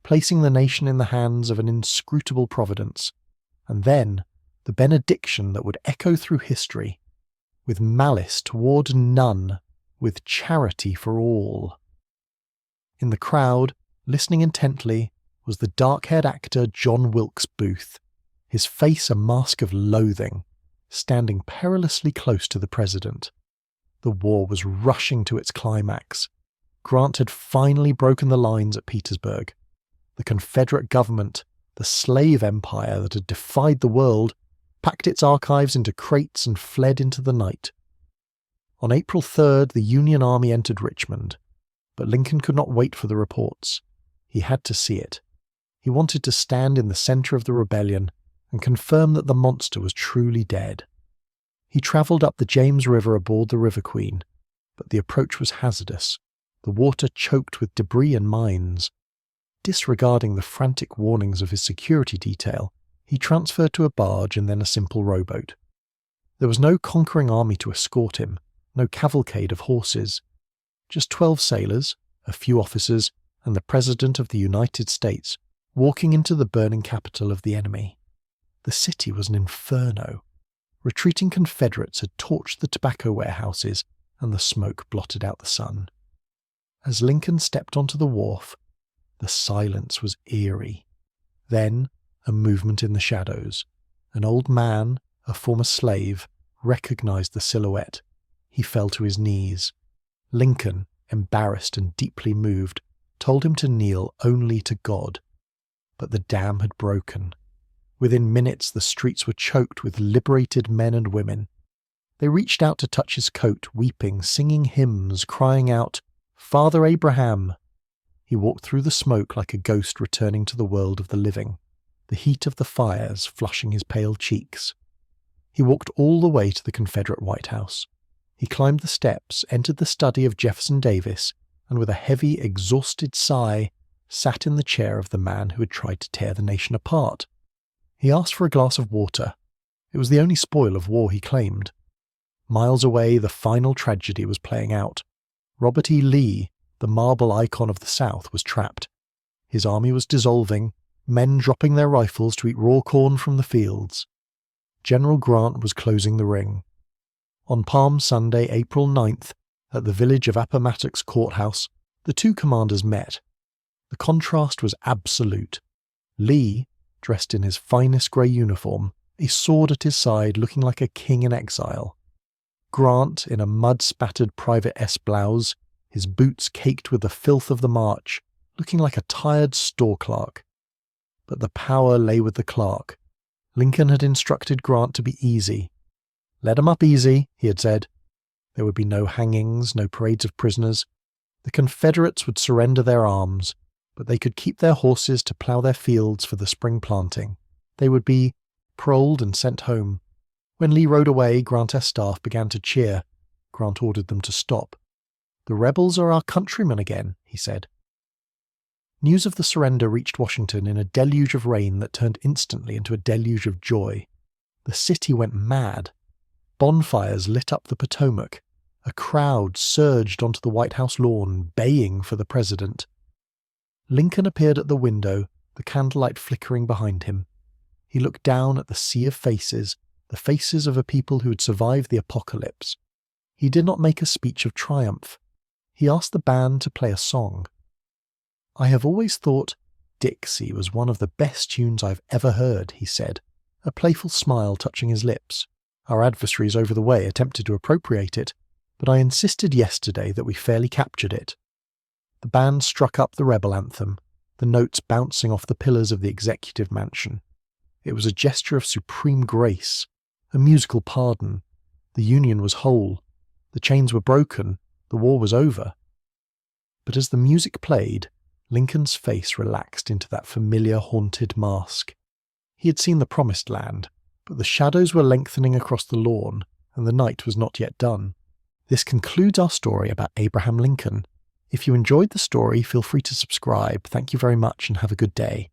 placing the nation in the hands of an inscrutable providence, and then the benediction that would echo through history, with malice toward none, with charity for all. In the crowd, listening intently, was the dark-haired actor John Wilkes Booth, his face a mask of loathing, standing perilously close to the president. The war was rushing to its climax. Grant had finally broken the lines at Petersburg. The Confederate government, the slave empire that had defied the world, packed its archives into crates and fled into the night. On April 3rd, the Union Army entered Richmond, but Lincoln could not wait for the reports. He had to see it. He wanted to stand in the center of the rebellion and confirm that the monster was truly dead. He travelled up the James River aboard the River Queen, but the approach was hazardous, the water choked with debris and mines. Disregarding the frantic warnings of his security detail, he transferred to a barge and then a simple rowboat. There was no conquering army to escort him, no cavalcade of horses. Just 12 sailors, a few officers, and the President of the United States walking into the burning capital of the enemy. The city was an inferno. Retreating Confederates had torched the tobacco warehouses, and the smoke blotted out the sun. As Lincoln stepped onto the wharf, the silence was eerie. Then, a movement in the shadows. An old man, a former slave, recognized the silhouette. He fell to his knees. Lincoln, embarrassed and deeply moved, told him to kneel only to God. But the dam had broken. Within minutes the streets were choked with liberated men and women. They reached out to touch his coat, weeping, singing hymns, crying out, "Father Abraham!" He walked through the smoke like a ghost returning to the world of the living, the heat of the fires flushing his pale cheeks. He walked all the way to the Confederate White House. He climbed the steps, entered the study of Jefferson Davis, and with a heavy, exhausted sigh, sat in the chair of the man who had tried to tear the nation apart. He asked for a glass of water. It was the only spoil of war, he claimed. Miles away, the final tragedy was playing out. Robert E. Lee, the marble icon of the South, was trapped. His army was dissolving, men dropping their rifles to eat raw corn from the fields. General Grant was closing the ring. On Palm Sunday, April 9th, at the village of Appomattox Courthouse, the two commanders met. The contrast was absolute. Lee, dressed in his finest grey uniform, a sword at his side, looking like a king in exile. Grant, in a mud-spattered Private S blouse, his boots caked with the filth of the march, looking like a tired store clerk. But the power lay with the clerk. Lincoln had instructed Grant to be easy. "Let 'em up easy," he had said. There would be no hangings, no parades of prisoners. The Confederates would surrender their arms, but they could keep their horses to plough their fields for the spring planting. They would be paroled and sent home. When Lee rode away, Grant's staff began to cheer. Grant ordered them to stop. "The rebels are our countrymen again," he said. News of the surrender reached Washington in a deluge of rain that turned instantly into a deluge of joy. The city went mad. Bonfires lit up the Potomac. A crowd surged onto the White House lawn, baying for the president. Lincoln appeared at the window, the candlelight flickering behind him. He looked down at the sea of faces, the faces of a people who had survived the apocalypse. He did not make a speech of triumph. He asked the band to play a song. "I have always thought Dixie was one of the best tunes I've ever heard," he said, a playful smile touching his lips. "Our adversaries over the way attempted to appropriate it, but I insisted yesterday that we fairly captured it." The band struck up the rebel anthem, the notes bouncing off the pillars of the executive mansion. It was a gesture of supreme grace, a musical pardon. The Union was whole. The chains were broken. The war was over. But as the music played, Lincoln's face relaxed into that familiar haunted mask. He had seen the promised land, but the shadows were lengthening across the lawn, and the night was not yet done. This concludes our story about Abraham Lincoln. If you enjoyed the story, feel free to subscribe. Thank you very much and have a good day.